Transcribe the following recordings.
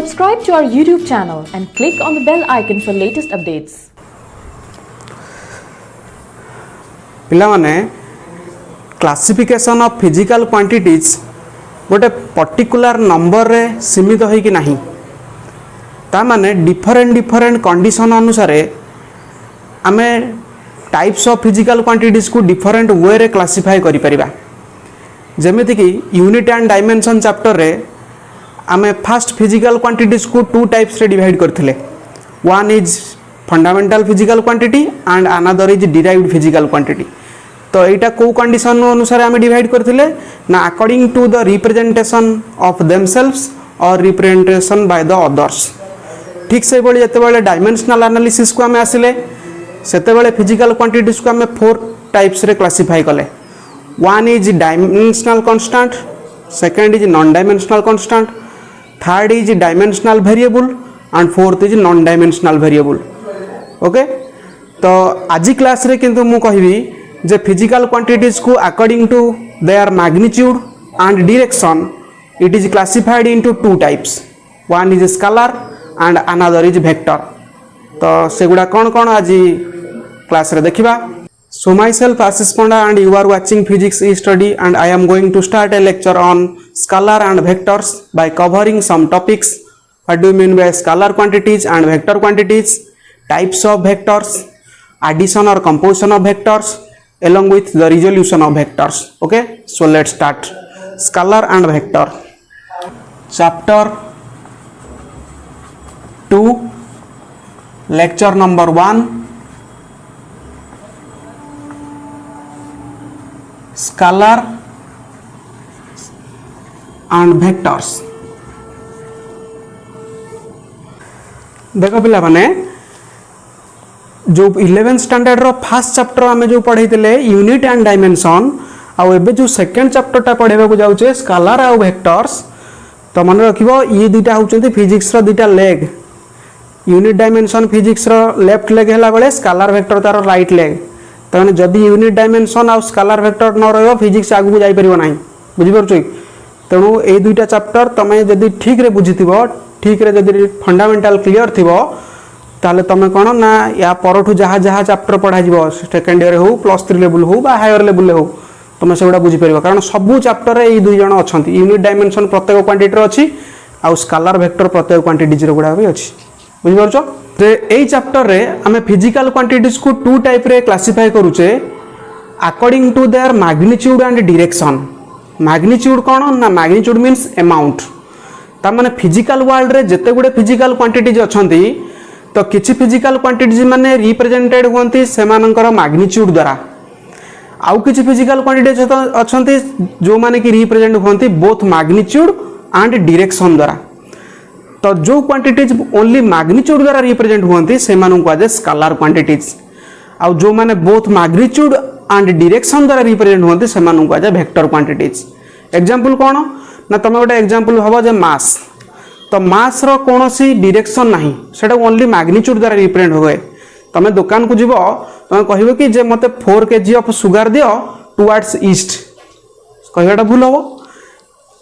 Subscribe to our YouTube channel and click on the bell icon for latest updates. पिलाने classification of physical quantities गोटे particular number रे सीमित हो कि नहीं ता माने डिफरेंट कंडीशन अनुसार आमे टाइप्स ऑफ फिजिकल क्वांटिटीज को डिफरेंट वे रे क्लासिफाई करि परिबा। जेमिति कि यूनिट एंड डायमेंशन चैप्टर रे आमे फर्स्ट फिजिकल क्वांटिटीज को टू टाइप्स रे डिवाइड करथिले। One is fundamental physical quantity and another is derived physical quantity. तो यहाँ को कंडीशन अनुसार आम डिवाइड करथिले ना according to the representation of themselves और रिप्रेजेंटेशन बाय द अदर्स। ठीक से बड़ी जेतेबेले डायमेंशनल एनालिसिस को आम आसिले सेतेबेले फिजिकल क्वांटिटीज को आम फोर टाइप्स रे क्लासिफाई कले। One is dimensional constant, second is non dimensional constant, third is dimensional variable and fourth is non dimensional variable. Okay, तो आज क्लास रे किंतु मु कहबी जे फिजिकल क्वांटिटीज को according to their magnitude and direction it is classified into two types. One is scalar and another is vector. तो सेगुडा कौन कौन आज क्लास रे देखिबा। So my self Ashish Panda and you are watching physics e study and I am going to start a lecture on scalar and vectors by covering some topics. What do you mean by scalar quantities and vector quantities, types of vectors, addition or composition of vectors along with the resolution of vectors. Okay, so let's start. Scalar and vector. Chapter 2, lecture number 1. Scalar and vectors. देखो पिला माने जो 11th standard row first chapter आमे जो पढ़े unit and dimension आउ एबे जो सेकंड चैप्टरटा पढ़ेबा को जाउचे स्केलर आ वेक्टर्स। तो मन रखिबो ये दुटा होचंती फिजिक्स रो दुटा लेग। यूनिट डायमेंशन फिजिक्स रो लेफ्ट लेग हैला बेले स्केलर वेक्टर तार राइट लेग। त माने जदी यूनिट डायमेंशन आ स्केलर वेक्टर न रहयो फिजिक्स आगु जाई परिबो नाही। बुझि परछो? तेणु ए दुटा चैप्टर तमे जदी ठीक रे बुझिथिबो, ठीक रे जदी फंडामेंटल क्लियर थिबो ताले तमे कोन ना या परठु जहा जहा चैप्टर पढ़ा जीवो सेकंड ईयर हो +3 लेवल हो बा हायर लेवल हो तमे सेबडा बुझि परिबो। कारण सबु चैप्टर रे ए दुई जण अछंती। यूनिट डायमेंशन प्रत्येक क्वांटिटी रो अछि आ स्केलर वेक्टर प्रत्येक क्वांटिटीज रो गुडा भी अछि। बुझि परछो? ते एई चैप्टर रे हमें फिजिकल क्वांटिटीज को टू टाइप रे क्लासिफाई करूचे according to their magnitude and direction. Magnitude कोन ना मैग्नीट्यूड मींस अमाउंट। ता माने फिजिकल वर्ल्ड रे जते गुडे फिजिकल क्वांटिटीज अछंती तो किछि फिजिकल क्वांटिटीज माने रिप्रेजेंटेड होंती सेमानकर मैग्नीट्यूड द्वारा। आउ किछि फिजिकल क्वांटिटीज अछंती जो माने कि रिप्रेजेंट होंती बोथ मैग्नीट्यूड एंड डायरेक्शन द्वारा। तो जो क्वांटिटीज ओनली मैग्नीट्यूड द्वारा रिप्रेजेंट होंती सेमानन को आजे स्केलर क्वांटिटीज। आउ जो माने बोथ मैग्नीट्यूड एंड डायरेक्शन द्वारा रिप्रेजेंट होंती सेमानन को आजे वेक्टर क्वांटिटीज। एग्जांपल कोन ना तमे गोटे एग्जांपल हबो जे मास। तो मास रो कोनोसी डायरेक्शन नाही, सेटा ओनली मैग्नीट्यूड द्वारा रिप्रेजेंट होए। तमे दुकान को जीवो तमे कहिबो कि जे मते 4 kg ऑफ शुगर दियो टुवर्ड्स ईस्ट, कहबाटा भूल हो।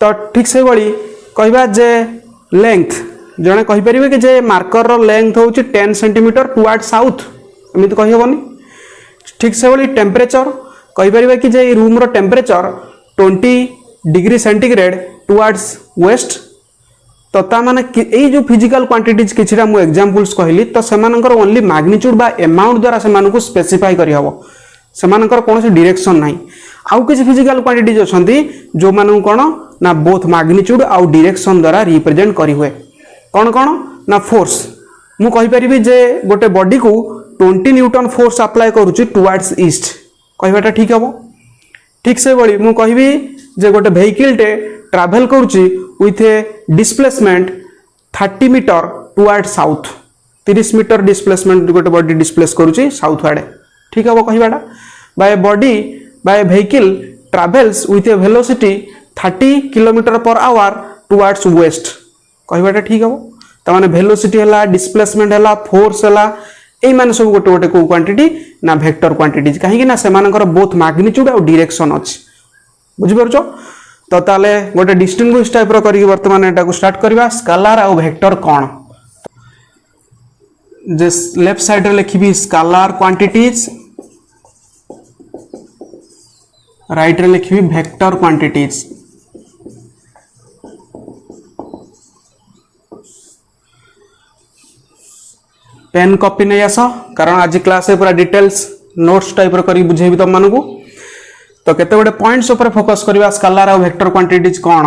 तो ठीक से बड़ी कहबा जे लेंथ जने कहि परिबे कि जे मार्कर रो लेंथ होउची 10 सेंटीमीटर टुवर्ड्स साउथ, एमित कहि होबनी। ठीक से बड़ी टेम्परेचर कहि परिबे कि जे रूम रो temperature 20 degree centigrade towards west. तो ता माने ए जो फिजिकल क्वांटिटीज किछिरा मु एग्जांपल्स कहली तो सेमानकर ओनली मैग्नीट्यूड बा अमाउंट द्वारा सेमानकु स्पेसिफाई करि हबो। सेमानकर कोनोसी डायरेक्शन नाही। आउ किछि फिजिकल क्वांटिटीज अछंती जो मानू कोन ना बोथ मैग्नीट्यूड आउ डायरेक्शन द्वारा रिप्रेजेंट करि हुए। कोन कोन ना फोर्स मु कहि परिबी जे गोटे बॉडी को 20 न्यूटन फोर्स अप्लाई करूची टुवर्ड्स ईस्ट, कहबाटा ठीक हबो। ठीक से बड़ी मु कहबी जे गोटे व्हीकल टे ट्रैवल करूची with a displacement 30 metre toward south. 30 metre displacement गोटे बॉडी डिस्प्लेस करूची साउथ वाडे, ठीक हबो कहबाटा। By body by vehicle travels with a velocity 30 km/h towards west, कहबाटा ठीक हबो। त माने वेलोसिटी हला, डिस्प्लेसमेंट हला, फोर्स हला, एई माने सब गोटे गोटे को क्वांटिटी ना वेक्टर क्वांटिटीज, काहे कि ना सेमानकर बोथ मैग्नीट्यूड और डायरेक्शन अछि। बुझि परछो? तो ताले गोटे डिस्टिंग्विश टाइप रो करी वर्तमान एटा को स्टार्ट करबा स्केलर आ वेक्टर कोन जे लेफ्ट साइड रे लिखिबी स्केलर क्वांटिटीज राइट रे लिखिबी वेक्टर क्वांटिटीज पेन कॉपी नहीं आस कारण आज क्लास पूरा डिटेल्स नोट्स टाइप करी बुझेबी तुम मानू तो केते गोटे पॉइंट्स ऊपर फोकस करबा स्केलर आ वेक्टर क्वांटिटीज कोन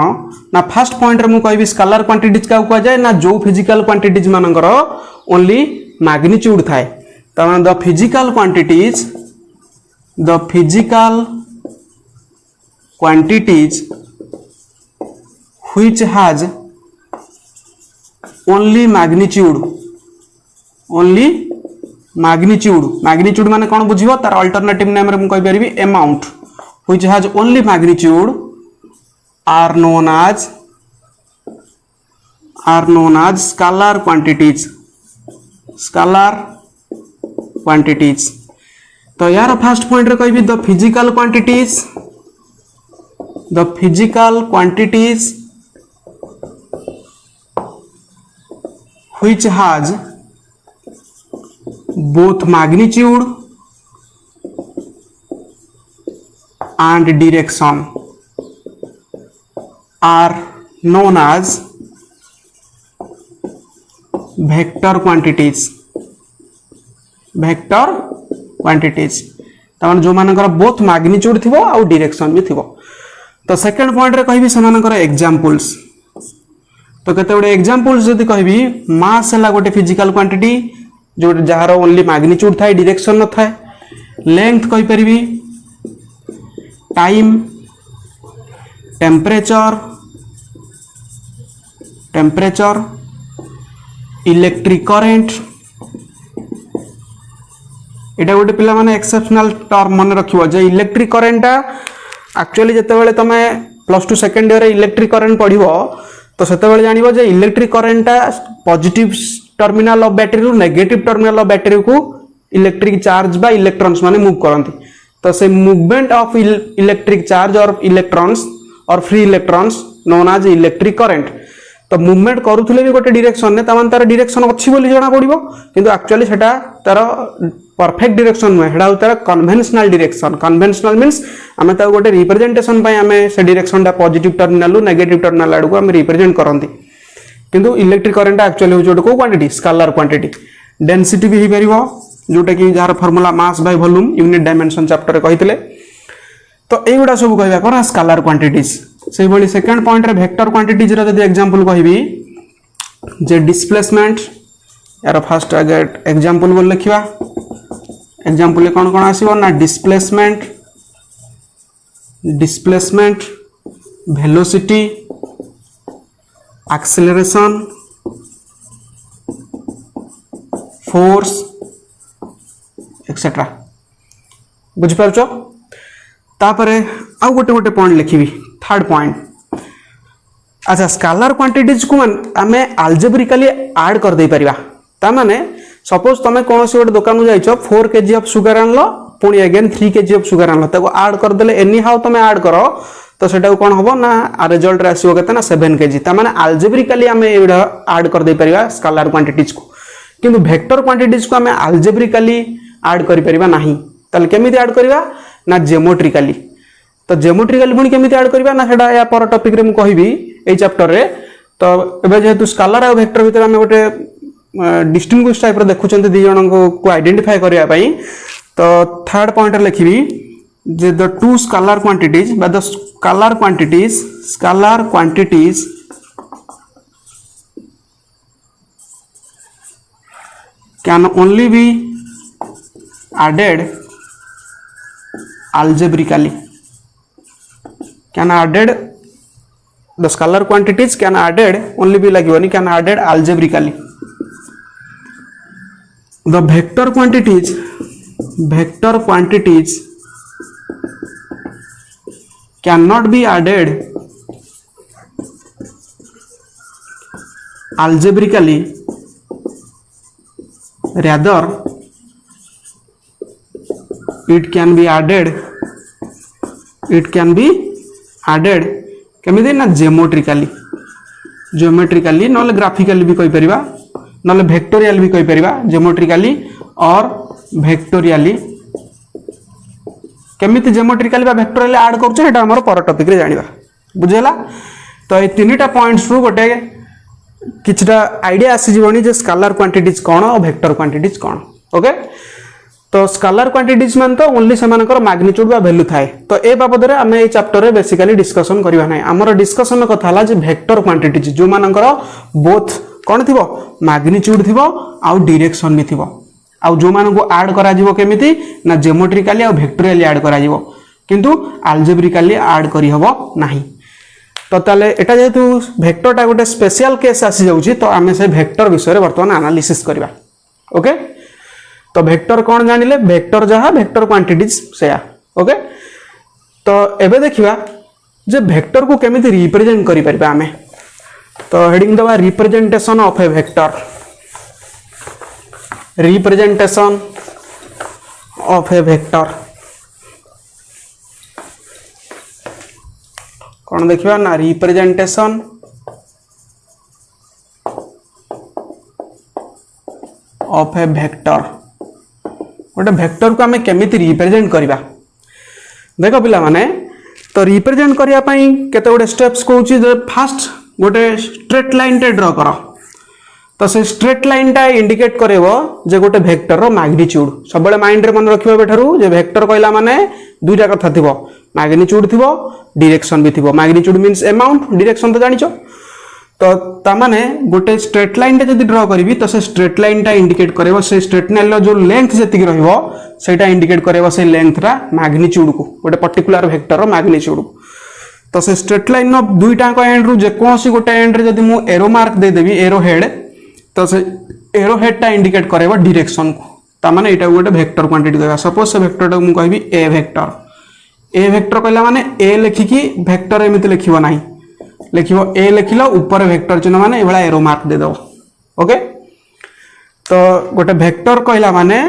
ना फर्स्ट पॉइंट रे मु कहबी स्केलर क्वांटिटीज का कुआ जाय ना जो फिजिकल क्वांटिटीज मानकर ओनली मैग्नीट्यूड थाए तमाम the physical quantities which has only magnitude माने कौन बुझिबो तार अल्टरनेटिव नेम रे मु कहि परिबी amount which has only magnitude are known as scalar quantities तो यार फर्स्ट पॉइंट रे कहबी the physical quantities which has both magnitude and direction are known as vector quantities तमाम जो मानकर बोथ मैग्नीट्यूड थिबो आ डायरेक्शन भी थिबो तो सेकंड पॉइंट रे कहबी समानकर एग्जांपल्स तो केते गोटे एग्जांपल्स जदी कहबी मास हला गोटे फिजिकल क्वांटिटी जो जार ओनली मैग्नीट्यूड थाए डायरेक्शन न थाए लेंथ कहि परिबी टाइम टेम्परेचर इलेक्ट्रिक करेंट एटा गोटे पिला माने एक्सेप्शनल टर्म मन रखिबो जे इलेक्ट्रिक करेंट एक्चुअली जते बेले तमे plus 2 second year electric current पढिबो तो सेते बेले जानिबो जे electric current positive terminal of battery रु नेगेटिव टर्मिनल ऑफ बैटरी को इलेक्ट्रिक चार्ज बा इलेक्ट्रॉन्स माने मूव करंती तो से मूवमेंट ऑफ इलेक्ट्रिक चार्ज और इलेक्ट्रॉन्स और free electrons known as electric current तो मूवमेंट करूथले भी गोटे डायरेक्शन ने तमान तार डायरेक्शन अछि बोली जणा पड़िबो किंतु एक्चुअली सेटा तार परफेक्ट डायरेक्शन नुहे हेडा तार कन्वेंशनल डायरेक्शन कन्वेंशनल मींस आमे ता गोटे रिप्रेजेंटेशन पय आमे से डायरेक्शन टा पॉजिटिव टर्मिनल नेगेटिव टर्मिनल आडू आमे रिप्रेजेंट करंती किंतु इलेक्ट्रिक करंट एक्चुअली होजो को क्वांटिटी स्केलर क्वांटिटी डेंसिटी भी हिपरिबो जोटा कि जार formula mass by volume unit dimension chapter कहितले तो एगुडा सब कहबा कोन स्केलर क्वांटिटीज से बली सेकंड पॉइंट रे वेक्टर क्वांटिटीज रे यदि एग्जांपल कहबी जे डिस्प्लेसमेंट यार फर्स्ट आगे एग्जांपल बोल लिखिबा एग्जांपल कोन कोन आसीबो ना displacement velocity acceleration force etc बुझी पारछो तापरे आ गोटे पॉइंट लिखिबी थर्ड पॉइंट अच्छा स्केलर क्वांटिटीज को आमे अलजेब्रिकली ऐड कर दे परिबा ता माने सपोज तमे कोनोसी गोटे दुकान जाइछो 4 kg ऑफ शुगर आनलो पुणी अगेन 3 kg ऑफ शुगर आनलो ताको ऐड कर देले एनी हाउ तमे ऐड करो तो सेटा कोन होबो ना रिजल्ट रे आसीबो केते ना 7 kg ता माने अलजेब्रिकली आमे एडा ऐड कर दे परिबा स्केलर क्वांटिटीज को किंतु वेक्टर क्वांटिटीज को आमे अलजेब्रिकली ऐड करि परिबा नाही तले केमिति ऐड करिबा ना ज्योमेट्रिकली तो ज्योमेट्रिकली पुणी केमिति ऐड करिबा ना सेटा या पर टॉपिक रे मु कहिबी ए चैप्टर रे तो एबे जेतु स्केलर आ वेक्टर भीतर आमे गोटे डिस्टिंग्विश टाइप रे देखुचंते दी जण को आइडेंटिफाई करिया पई तो थर्ड पॉइंट रे लिखिबी जे the two scalar quantities by the scalar quantities can only be added algebraically the scalar quantities can added only be like one can added algebraically the vector quantities cannot be added algebraically rather it can be added केमिति ना geometrically नले graphically भी कहि परिबा नले vectorial भी कहि परिबा geometrically और vectorially केमिति ज्योमेट्रिकली बा वेक्टोरियल ऐड करछ एटा हमर पर टॉपिक रे जानिबा बुझेला। तो ए तीनटा पॉइंट्स रु गोटे किछटा आईडिया आसी जीवनी जे स्केलर क्वांटिटीज कोन और वेक्टर क्वांटिटीज कोन। ओके तो स्केलर क्वांटिटीज मान तो ओनली सेमानकर मैग्नीट्यूड बा वैल्यू थाए। तो ए बाबद रे हमें ए चैप्टर रे बेसिकली डिस्कशन करबा नै हमर डिस्कशन कथा हला जे वेक्टर क्वांटिटीज जो मानकर बोथ कोन थिबो मैग्नीट्यूड थिबो आ डायरेक्शन भी थिबो आ जो मान को ऐड करा जीवो केमिति ना ज्योमेट्रिकली आ वेक्टोरियली ऐड करा जीवो किंतु अलजेब्रिकली ऐड करी हबो नाही। तो ताले एटा जेतु वेक्टरटा गोटे स्पेशल केस आसी जाउची तो आमे से वेक्टर विषय रे वर्तमान एनालिसिस करबा। ओके तो वेक्टर कौन जानिले वेक्टर जहा वेक्टर क्वांटिटीज सेया। ओके तो एबे देखिबा जे वेक्टर को केमिति रिप्रेजेंट करि परबा आमे। तो हेडिंग दबा representation of A vector representation of A vector कौन देखिबा ना रिप्रेजेंटेशन ऑफ ए वेक्टर गोटे वेक्टर को आमे केमिति रिप्रेजेंट करबा देखो पिला माने। तो रिप्रेजेंट करिया पई केते गोटे स्टेप्स कहूची जे फास्ट गोटे स्ट्रेट लाइन टे ड्रा करो। तो से स्ट्रेट लाइन टा इंडिकेट करेबो जे गोटे वेक्टर रो मैग्नीट्यूड सब बेले माइंड रे मन रखिबो बेठारू जे वेक्टर कहला माने दुईटा कथा थिबो मैग्नीट्यूड थिबो डायरेक्शन भी थिबो। मैग्नीट्यूड मींस अमाउंट डायरेक्शन तो जानिचो। तो ता माने गोटे स्ट्रेट लाइन टे जदी ड्रा करबी तो से स्ट्रेट लाइन टा इंडिकेट करेबो से स्ट्रेट लाइन लो जो लेंथ जति रहइबो सेटा इंडिकेट करेबो से लेंथ रा मैग्नीट्यूड को गोटे पर्टिकुलर वेक्टर रो मैग्नीट्यूड। तो से स्ट्रेट लाइन नो दुईटा को एंड रु जे कोनसी गोटे एंड रे जदी मु एरो मार्क दे देबी एरो हेड तो से एरो हेड टा इंडिकेट करेबो डायरेक्शन को ता माने एटा गोटे वेक्टर क्वांटिटी कहबा। सपोज से वेक्टर टा मु कहबी ए वेक्टर कहला माने ए लिखिकी वेक्टर एमिति लिखिबो नाही लिखिबो ए लिखिलो ऊपर वेक्टर चिन्ह माने एबला एरो मार्क दे दो। ओके तो गोटे वेक्टर कहला माने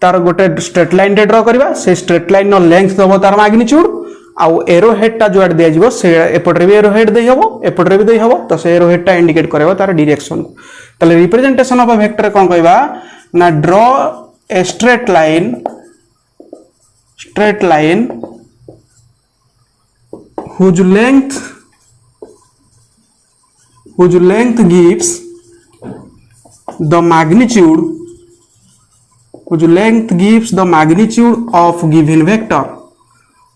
तार गोटे स्ट्रेट लाइन टे ड्रा करबा से स्ट्रेट लाइन नो लेंथ दबो तार मैग्नीट्यूड आ एरो हेड टा जो दिया जिवो से एपटरे भी एरो हेड देई हबो एपटरे भी देई हबो। तो से एरो हेड टा इंडिकेट करबो तार डायरेक्शन तले रिप्रेजेंटेशन ऑफ अ वेक्टर कोन कहबा ना draw a straight line whose length gives the magnitude of given vector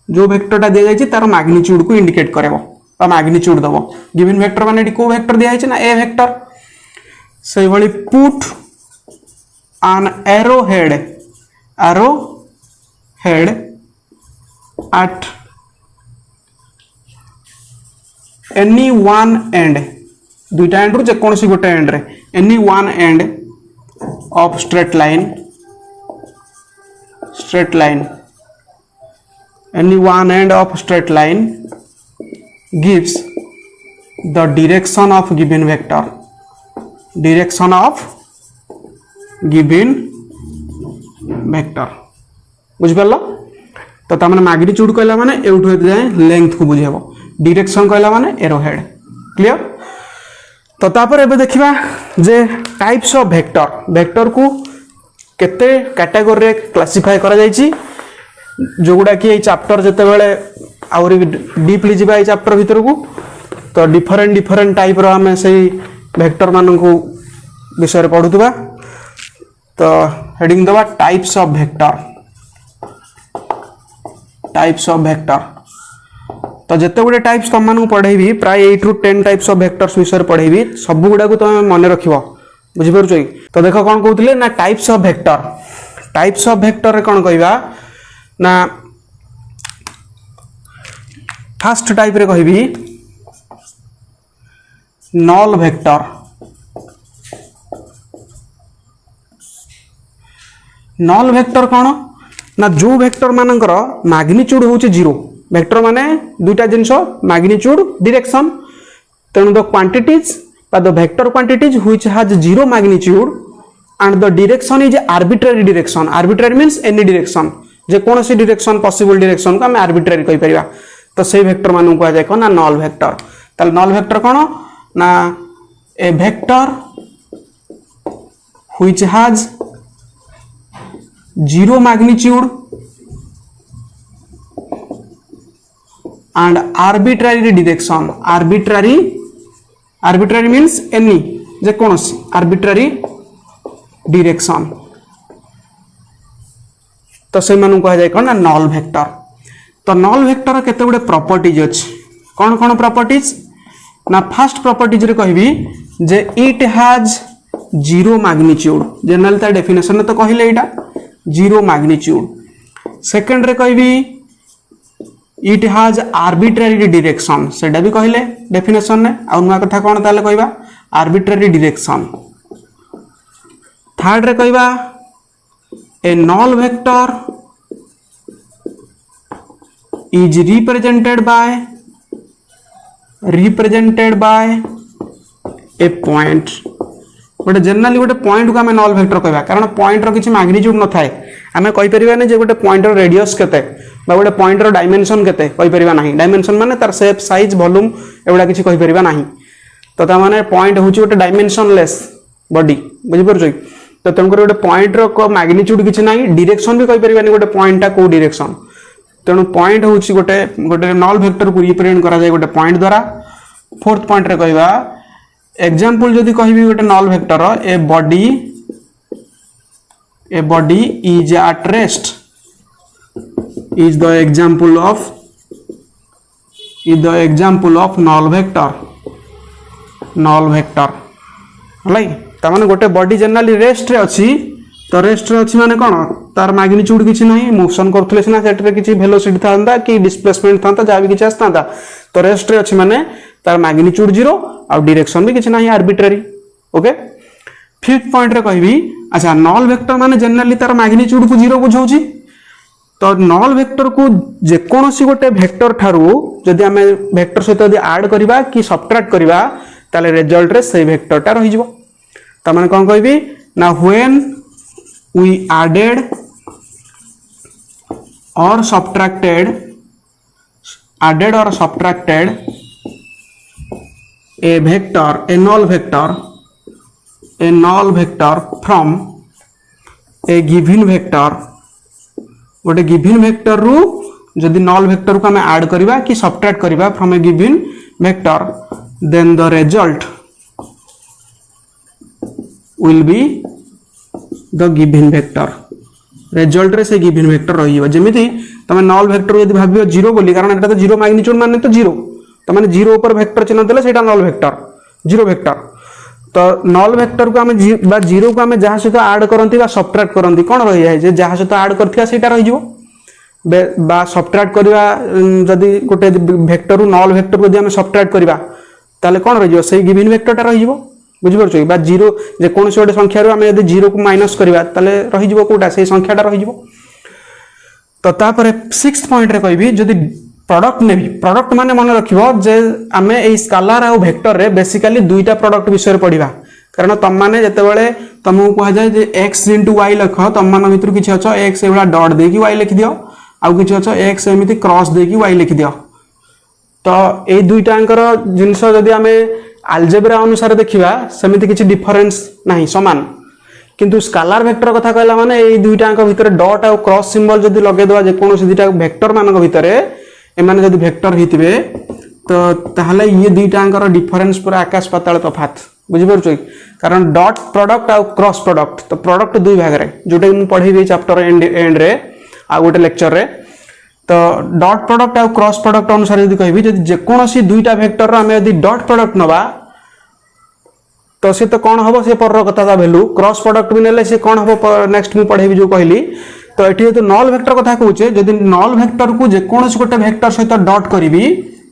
जो वेक्टर टा दिया जायछि तार मैग्नीट्यूड को इंडिकेट करबो बा मैग्नीट्यूड दबो। गिवन वेक्टर माने को वेक्टर दिया जायछि ना ए वेक्टर से भली put an arrowhead at any one end दुईटा एंड रु जे कोनसी गोटे एंड रे any one end of straight line any one end of straight line gives the direction of given vector बुझ पारला। तो ता माने मैग्नीट्यूड कहला माने एउठो जाय लेंथ को बुझेबो डायरेक्शन कहला माने एरो हेड क्लियर। तो तापर एबे देखिबा जे टाइप्स ऑफ वेक्टर को केते कैटेगरी रे क्लासिफाई करा जायछि जो गुडा कि ए चैप्टर जते बेले आउरी डीपली जिबा ए चैप्टर भीतर को। तो डिफरेंट टाइप रो हमें सही वेक्टर मानन को विषय पढ़ुतबा। तो हेडिंग दबा टाइप्स ऑफ वेक्टर तो जिते गुडे टाइप्स तुम मानू पढ़ेबी प्राय 8 ରୁ 10 टाइप्स ऑफ वेक्टर्स विषय पढ़ेबी सब गुडा को तुम मन रखिबो बुझि परछो। तो देखो कोन कहउतले ना टाइप्स ऑफ वेक्टर रे कोन कहबा ना फर्स्ट टाइप रे कहबी नल वेक्टर कोन ना जो वेक्टर मानकर मैग्नीट्यूड होचे 0 वेक्टर माने दुईटा जिनस मैग्नीट्यूड डायरेक्शन तेणु द क्वांटिटीज बा the vector quantities which has 0 magnitude and the direction is arbitrary direction. Arbitrary means any direction जे कोनोसी डायरेक्शन पॉसिबल डायरेक्शन को हम आर्बिट्रेरी कहि परिबा तो से वेक्टर मान कह जाए कौन ना नल वेक्टर। ताले नल वेक्टर कौन ना a vector which has zero magnitude and arbitrary direction। arbitrary means any जे कौन arbitrary direction तो से मानू कह जाए कौन ना नल वेक्टर। तो नल वेक्टर केते गुडे प्रॉपर्टीज अछि कौन कौन प्रॉपर्टीज ना फर्स्ट प्रॉपर्टीज रे कहबी जे it has zero magnitude general ता डेफिनेशन में तो कहले एटा जीरो मैग्नीट्यूड। सेकंड रे कहबी इट हैज आर्बिट्रारी डायरेक्शन सेटा भी कहले डेफिनेशन ने आ नुआ कथा कोन ताले कहबा आर्बिट्रारी डायरेक्शन। थर्ड रे कहबा a null vector is represented by a point गोटे जनरली गोटे पॉइंट को आम नल वेक्टर कहबा कारण पॉइंट रो किछि मैग्नीट्यूड न थाए आमे कहि परिबा नै जे गोटे पॉइंट रो रेडियस केते बा गोटे पॉइंट रो डायमेंशन केते कहि परिबा नाही। डायमेंशन माने तार शेप साइज वॉल्यूम एवडा किछि कहि परिबा नाही। तो ता माने पॉइंट होछि गोटे डायमेंशनलेस बॉडी बुझि परछै। तो तंकर गोटे पॉइंट रो को मैग्नीट्यूड किछि नाही डायरेक्शन भी कहि परिबा नै गोटे पॉइंट ता को डायरेक्शन तेणु पॉइंट होछि गोटे गोटे नल वेक्टर को रिप्रेजेंट करा जाय गोटे पॉइंट द्वारा। फोर्थ पॉइंट रे कहबा एग्जांपल जदि कहबी गोटे null vector a body is at rest is the example of null vector हलाई ता माने गोटे बॉडी जनरली रेस्ट रे अछि तो रेस्ट रे अछि माने कोन तार मैग्नीट्यूड किछि नाही मोशन करथले सिना सेट रे किछि वेलोसिटी थांता कि डिस्प्लेसमेंट थांता जा भी किछि आस्तांता तो रेस्ट रे अछि माने तार मैग्नीट्यूड जीरो आ डायरेक्शन भी किछि नाही आर्बिट्ररी। ओके फिफ्थ पॉइंट रे कहबी अच्छा नल वेक्टर माने जनरली तार मैग्नीट्यूड को जीरो बुझौछि तो नल वेक्टर को जे कोनोसी गोटे वेक्टर ठारू जदि आमे वेक्टर सहित जदि ऐड करबा कि सबट्रैक्ट करबा ताले रिजल्ट रे से वेक्टरटा रहि जिवो। त माने कोन कहबी ना व्हेन वी एडेड और subtracted a vector, a null vector from a given vector, गोटे गिवन वेक्टर रु जदि नल वेक्टर को हमें ऐड करबा कि सबट्रैक्ट करबा from a given vector then the result will be the given vector. Result रे से गिवन वेक्टर रहिबा जेमिति तमे नल वेक्टर यदि भाबियो जीरो बोली कारण एटा तो जीरो मैग्नीट्यूड माने तो जीरो त माने जीरो ऊपर वेक्टर चिन्ह देले सेटा नल वेक्टर जीरो वेक्टर। तो नल वेक्टर को आमे बा जीरो को आमे जहा सहित ऐड करंती बा सबट्रैक्ट करंती कोन रहि जाय जे जहा सहित ऐड करथिया सेटा रहि जिवो बा सबट्रैक्ट करबा जदि गोटे वेक्टर रु नल वेक्टर को जदि आमे सबट्रैक्ट करबा ताले कोन रहि जिवो सेही गिवन वेक्टरटा रहि जिवो बुझि परछो बा जीरो जे कोनसे गोटे संख्या रु आमे यदि जीरो को माइनस करबा ताले रहि जिवो कोटा सेही संख्याटा रहि जिवो। तो तापरे सिक्स्थ पॉइंट रे कहबी जदि प्रोडक्ट नेबी प्रोडक्ट माने मन रखिबो जे आमे ए स्केलर आ वेक्टर रे बेसिकली दुईटा प्रोडक्ट विषय पढिबा कारण तम माने जते बेले तमु कह जाय जे x * y लख तम मान भितर किछ अछ x एवला डॉट दे कि y लिख दियो आ किछ अछ x एमिति क्रॉस दे कि y लिख दियो। तो ए दुईटा अंकर जिंस जदि आमे अलजेब्रा अनुसार देखिबा समिति किछ डिफरेंस नाही समान किंतु स्केलर वेक्टर कथा कहला माने ए दुईटा अंक भितर डॉट आ क्रॉस सिंबल जदि लगे दवा जे कोनोसी दुईटा वेक्टर मानक भितरे एमाने जदि वेक्टर हितिबे तो ताहले ये दुईटा अंकर डिफरेंस पूरा आकाश पाताल तफात बुझि परछो कारण डॉट प्रोडक्ट आ क्रॉस प्रोडक्ट तो प्रोडक्ट दुई भाग रे जोटा कि मु पढेबी चैप्टर एंड रे आ गोटे लेक्चर रे। तो डॉट प्रोडक्ट आ क्रॉस प्रोडक्ट अनुसार यदि कहबी जदि जे कोनोसी दुईटा वेक्टर रो हमें यदि डॉट प्रोडक्ट नबा तो से तो कोन हबो से पर कथा दा वैल्यू क्रॉस प्रोडक्ट भी नेले से कोन हबो नेक्स्ट मु पढेबी जो कहली। तो एठी तो नल वेक्टर कथा कहूचे जदि नल वेक्टर को जे कोनोसी गोटे वेक्टर सहित डॉट करबी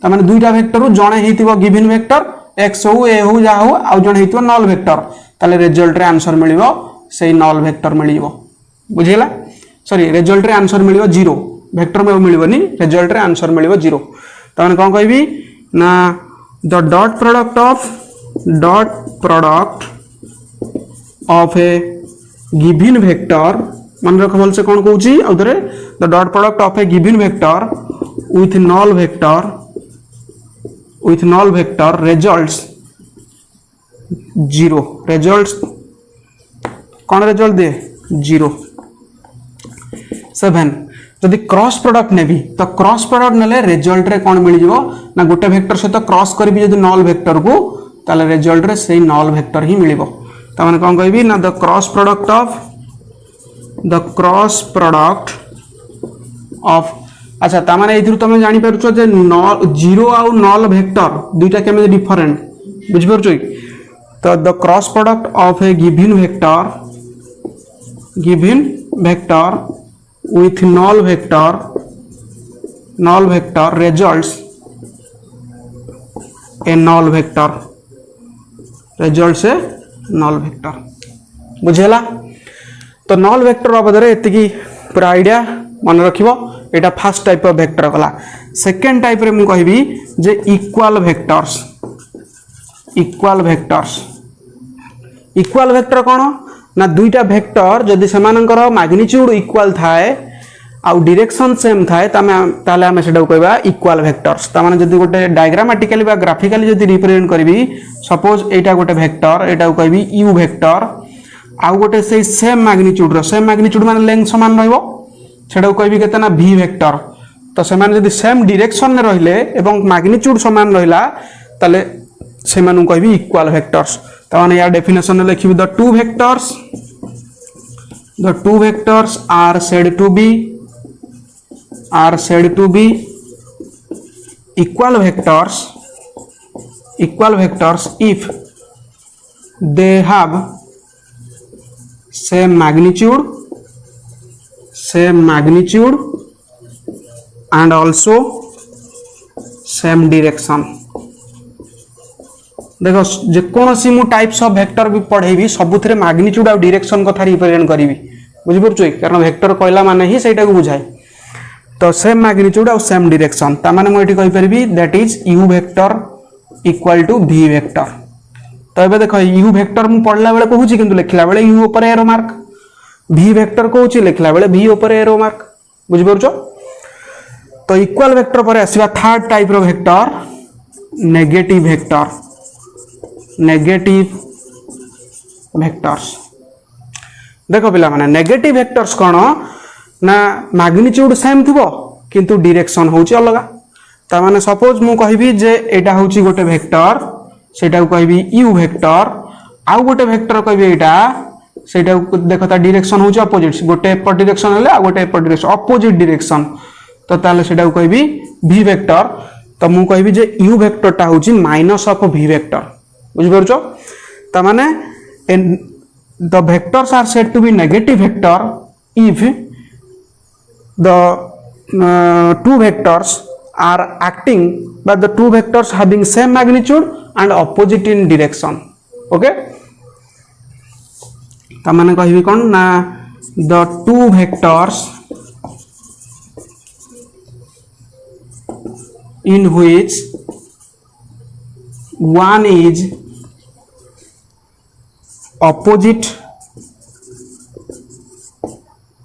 त माने दुईटा वेक्टर जणे हेतिबो गिवन वेक्टर x हो a हो जा हो आ जणे हेतिबो नल वेक्टर ताले रिजल्ट रे आंसर मिलिबो सेही नल वेक्टर मिलिबो बुझिला सॉरी रिजल्ट रे आंसर मिलिबो 0 वेक्टर में मिलिबोनी रिजल्ट रे आंसर मिलिबो 0। त माने कोन कहबी ना the dot product of a given vector मन रख बोल से कौन कहूची आउथरे the dot product of a given vector with null vector results 0 results कौन रिजल्ट दे 0 7 जदि क्रॉस प्रोडक्ट नेबी तो क्रॉस प्रोडक्ट नेले रिजल्ट रे कौन मिल जिवो ना गोटे वेक्टर सहित क्रॉस करबी जदि नल वेक्टर को ताले रिजल्ट रे सेही नल वेक्टर ही मिलिबो त माने कोन कहबी ना द क्रॉस प्रोडक्ट ऑफ अच्छा ता माने एथिरु तमे जानि परछो जे जीरो आउ नल वेक्टर दुईटा केमे डिफरेंट बुझि परछो तो the cross product of a given vector with null vector results a null vector बुझेला तो null vector बाबद रे एतिकी पूरा आइडिया मन रखिबो एटा फर्स्ट टाइप ऑफ वेक्टर गला सेकंड टाइप रे मु कहबी जे इक्वल वेक्टर कोन ना दुईटा वेक्टर जदि सेमानकर मैग्नीट्यूड इक्वल थाए आउ डायरेक्शन सेम थाए ताले आमे सेटा कहबा इक्वल वेक्टर्स ता माने जदि गोटे डायग्रामेटिकली बा ग्राफिकली जदि रिप्रेजेंट करबी सपोज एटा गोटे वेक्टर एटा कहबी u वेक्टर आउ गोटे से सेम मैग्नीट्यूड माने लेंथ समान रहइबो सेटा कहबी केते ना v वेक्टर तो सेमान जदि सेम डायरेक्शन ने रहिले एवं मैग्नीट्यूड समान रहिला ताले सेमानु कहबी इक्वल वेक्टर्स ताने यार डेफिनेशन में लिखिबी the two vectors are said to be equal vectors if they have same magnitude and also same direction देखो जेकोसी मु टाइप्स ऑफ वेक्टर भी पढ़ेबी सबुथरे मैग्नीट्यूड और डायरेक्शन कथा रिप्रेजेंट करिवि बुझि परछो कारण वेक्टर कहला माने ही सेटा को बुझाय तो सेम मैग्नीट्यूड और सेम डायरेक्शन ता माने मु एठी कहि परबी that is u vector equal to v vector तो एबे देखो u वेक्टर मु पढ़ला बेले कहूची किंतु लिखला बेले u ऊपर एरो मार्क v वेक्टर कहूची लिखला बेले v ऊपर एरो मार्क बुझि परछो तो इक्वल वेक्टर पर आसीबा थर्ड टाइप रो वेक्टर नेगेटिव वेक्टर्स देखो पिला माने नेगेटिव वेक्टर्स कोन ना मैग्नीट्यूड सेम थिबो किंतु डायरेक्शन होची अलगा ता माने सपोज मु कहबी जे एटा होची गोटे वेक्टर सेटा को कहबी u वेक्टर आउ गोटे वेक्टर कहबी एटा सेटा देखो ता डायरेक्शन होची अपोजिट गोटे एपर डायरेक्शन हले आ गोटे एपर डायरेक्शन अपोजिट डायरेक्शन तो ताले सेटा को कहबी v वेक्टर तो मु कहबी जे u वेक्टर टा होची माइनस ऑफ v वेक्टर बुझि परछो ता माने the vectors are said to be negative vector if the two vectors are acting but the two vectors having same magnitude and opposite in direction okay ता माने कहबी कोन ना the two vectors in which one is opposite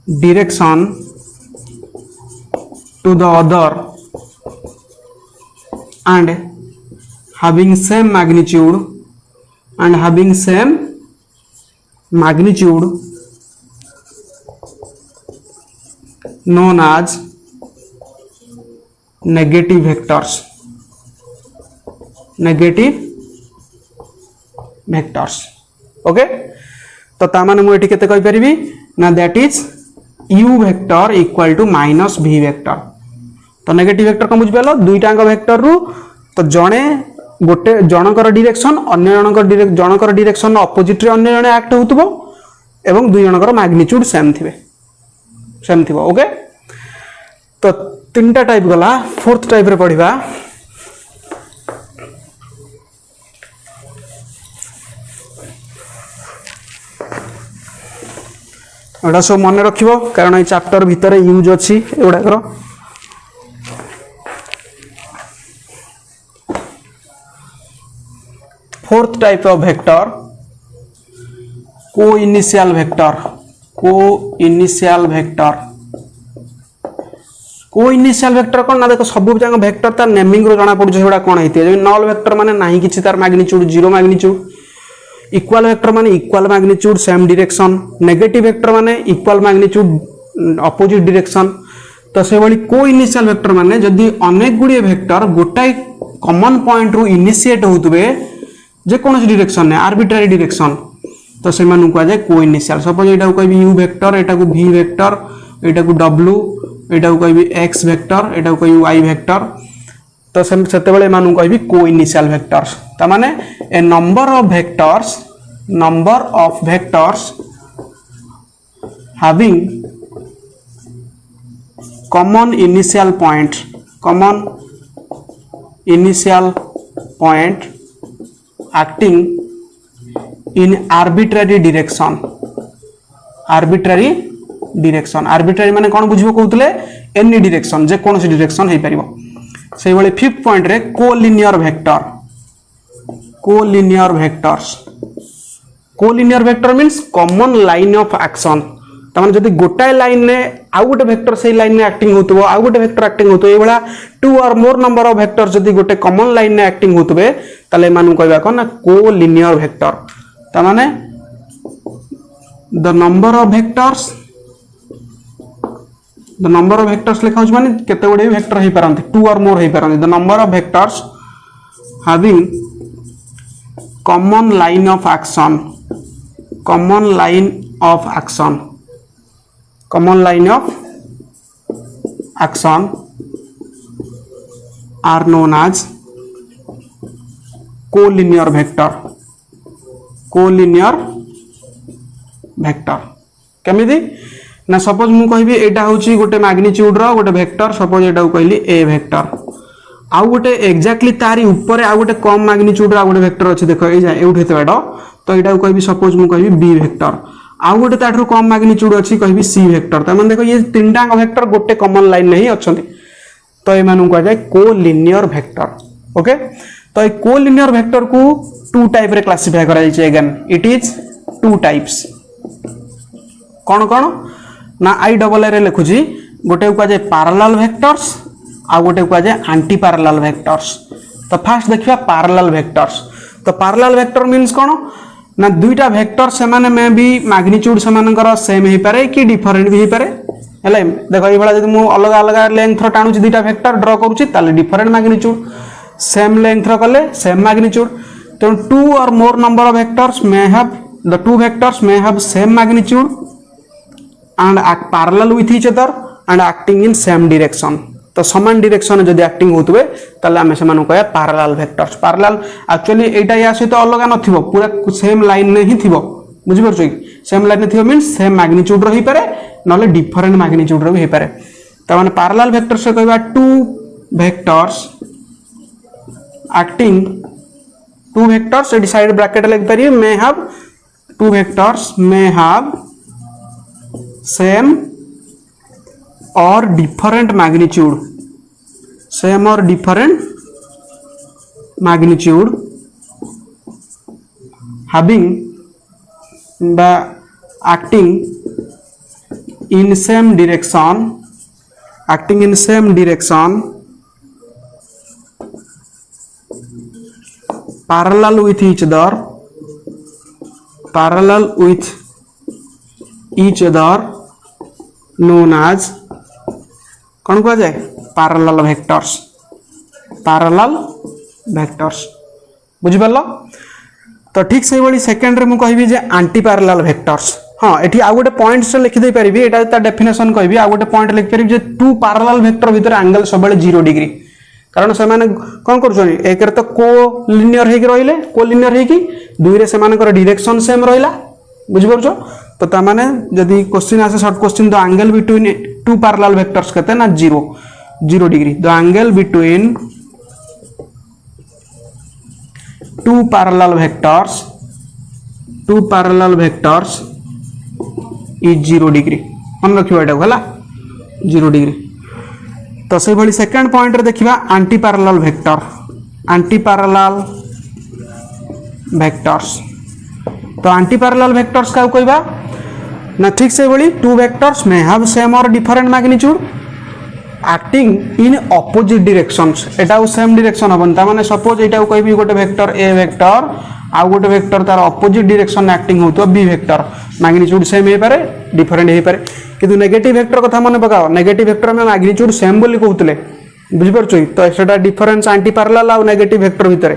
direction to the other and having same magnitude known as negative vectors okay तो ता माने मु एठी केते कहि परिबी ना that is u vector equal to minus v vector तो नेगेटिव वेक्टर को बुझ पेलो दुईटांग वेक्टर रु तो जणे गोटे जनकर डायरेक्शन अन्य जनकर डायरेक्शन ऑपोजिट रे अन्य जने एक्ट होतबो एवं दुई जनकर मैग्नीट्यूड सेम थिबो ओके तो तीनटा टाइप गला फोर्थ टाइप रे पढिबा एटा सब मन रखिबो कारण ए चैप्टर भीतर यूज अछि एडा करो फोर्थ टाइप ऑफ वेक्टर को इनिशियल वेक्टर को इनिशियल वेक्टर कौन ना देखो सब जाक वेक्टर तार नेमिंग रो जना पड़छ सेडा कोन हेते नल वेक्टर माने नाही किछि तार magnitude zero magnitude equal vector माने equal magnitude same direction negative vector माने इक्वल मैग्नीट्यूड अपोजिट डायरेक्शन तो से भली को इनिशियल वेक्टर माने जदी अनेक गुडी वेक्टर गोटाई कॉमन पॉइंट रु इनिशिएट होतबे जे कोनोसी डायरेक्शन ने आर्बिट्ररी डायरेक्शन तो से मानु को जाय को इनिशियल सपोज एटा को कहबी u वेक्टर एटा को v वेक्टर एटा को w एटा को कहबी x वेक्टर एटा को कहबी y वेक्टर तो सेते बेले मानु कहबी को इनिशियल वेक्टर्स ता माने a number of vectors having common initial point acting in arbitrary direction arbitrary माने कोन बुझिबो कहउतले एनी डायरेक्शन जे कोनोसी डायरेक्शन हे परिबो सेहि भली फिफ्थ पॉइंट रे collinear vector means common line of action तमाने जदी गोटाय लाइन ने आउ गोटे वेक्टर सेही लाइन ने एक्टिंग होतबो आउ गोटे वेक्टर एक्टिंग होतो ए बळा to or more number of vector जदी गोटे कॉमन लाइन ने एक्टिंग होतबे तले मानु कहबा कोन ना कोलिनियर वेक्टर तमाने द नंबर ऑफ वेक्टर्स लिखा होछ माने केते गोटे वेक्टर हे परंती टू और मोर हे परंती the number of vectors having common line of action are known as collinear vector केमिति ना सपोज मु कहबी एटा होची गोटे मैग्नीट्यूड रो गोटे वेक्टर सपोज एटा को कहली ए वेक्टर आउ गोटे एक्जेक्टली तारी ऊपर आउ गोटे कम मैग्नीट्यूड रो गोटे वेक्टर अछि देखो ए जाय एउठे तेडो तो एटा को कहबी सपोज मु कहबी बी वेक्टर आउ गोटे ताठरो कम मैग्नीट्यूड अछि कहबी सी वेक्टर त मन देखो ये तीनटा वेक्टर गोटे कॉमन लाइन नहीं अछंती तो ए मानु को जाय कोलिनियर वेक्टर ओके तो ए कोलिनियर वेक्टर को टू टाइप रे क्लासिफाई करा जाय again it is two types कौन कौन ना आई डबल ए रे लिखुची गोटे को जाय पैरेलल वेक्टर्स आ गोटे को जाय एंटी पैरेलल वेक्टर्स तो फास्ट देखिबा पैरेलल वेक्टर्स तो पैरेलल वेक्टर मींस कोन ना दुईटा वेक्टर से माने में भी मैग्नीट्यूड से मानकर सेम हे पारे कि डिफरेंट भी हे पारे हले देखो ए बला जदी मु अलग अलग लेंथ रो टाणुची दुईटा वेक्टर ड्रा करूची ताले डिफरेंट मैग्नीट्यूड सेम लेंथ रो कले सेम मैग्नीट्यूड तो to or more number of vectors may have the two vectors may have same magnitude and act parallel with each other and acting in same direction तो समान direction जदी acting होतबे तले हमें से मानु कहया पैरेलल वेक्टर्स पैरेलल एक्चुअली एटा या सहित अलग नथिबो पूरा सेम लाइन ने ही थिबो बुझि परछो कि सेम लाइन ने थिबो मींस सेम मैग्नीट्यूड रही पारे नले डिफरेंट मैग्नीट्यूड रो भी पारे त माने पैरेलल वेक्टर से कहबा two vectors acting two vectors एडी साइड ब्रैकेट लग पारी may have two vectors may have same और different magnitude same or different magnitude having the acting in same direction parallel with each other known as कौन कहा जाए parallel vectors बुझी पारलो तो ठीक से वाली सेकंड रे मु कहबी जे एंटी पैरेलल वेक्टर्स हां एठी आ गोटे पॉइंट से लिखि दे परिबी एटा ता डेफिनेशन कहबी आ गोटे पॉइंट लिखि परिबी जे टू पैरेलल वेक्टर भीतर एंगल सबले 0 डिग्री कारण से माने कोन करछनी एक रे तो को लिनियर हे कि रहिले को लिनियर हे कि दुई रे से माने डायरेक्शन सेम रहिला बुझी परछो तो ता माने जदी क्वेश्चन आसे short question the angle between to parallel vectors कहते हैं ना 0 degree the angle between to parallel vectors is 0 degree मन रखिबा एटा हला 0 डिग्री तो से भली सेकंड पॉइंट रे देखिबा एंटी पैरेलल वेक्टर्स तो एंटी पैरेलल वेक्टर्स का कहबा ना ठीक से बोली टू वेक्टर्स में have same or different magnitude acting in opposite directions Etah same direction हबन ता माने सपोज एटा कहबी गोटे वेक्टर a वेक्टर आ गोटे वेक्टर तार ऑपोजिट डायरेक्शन एक्टिंग होतो b वेक्टर मैग्नीट्यूड सेम हे पारे डिफरेंट हे पारे किंतु नेगेटिव वेक्टर कथा मन पकाओ नेगेटिव वेक्टर में मैग्नीट्यूड सेम बोली कहउतले बुझि परछो तो सेटा डिफरेंस एंटी पैरेलल आ नेगेटिव वेक्टर भितरे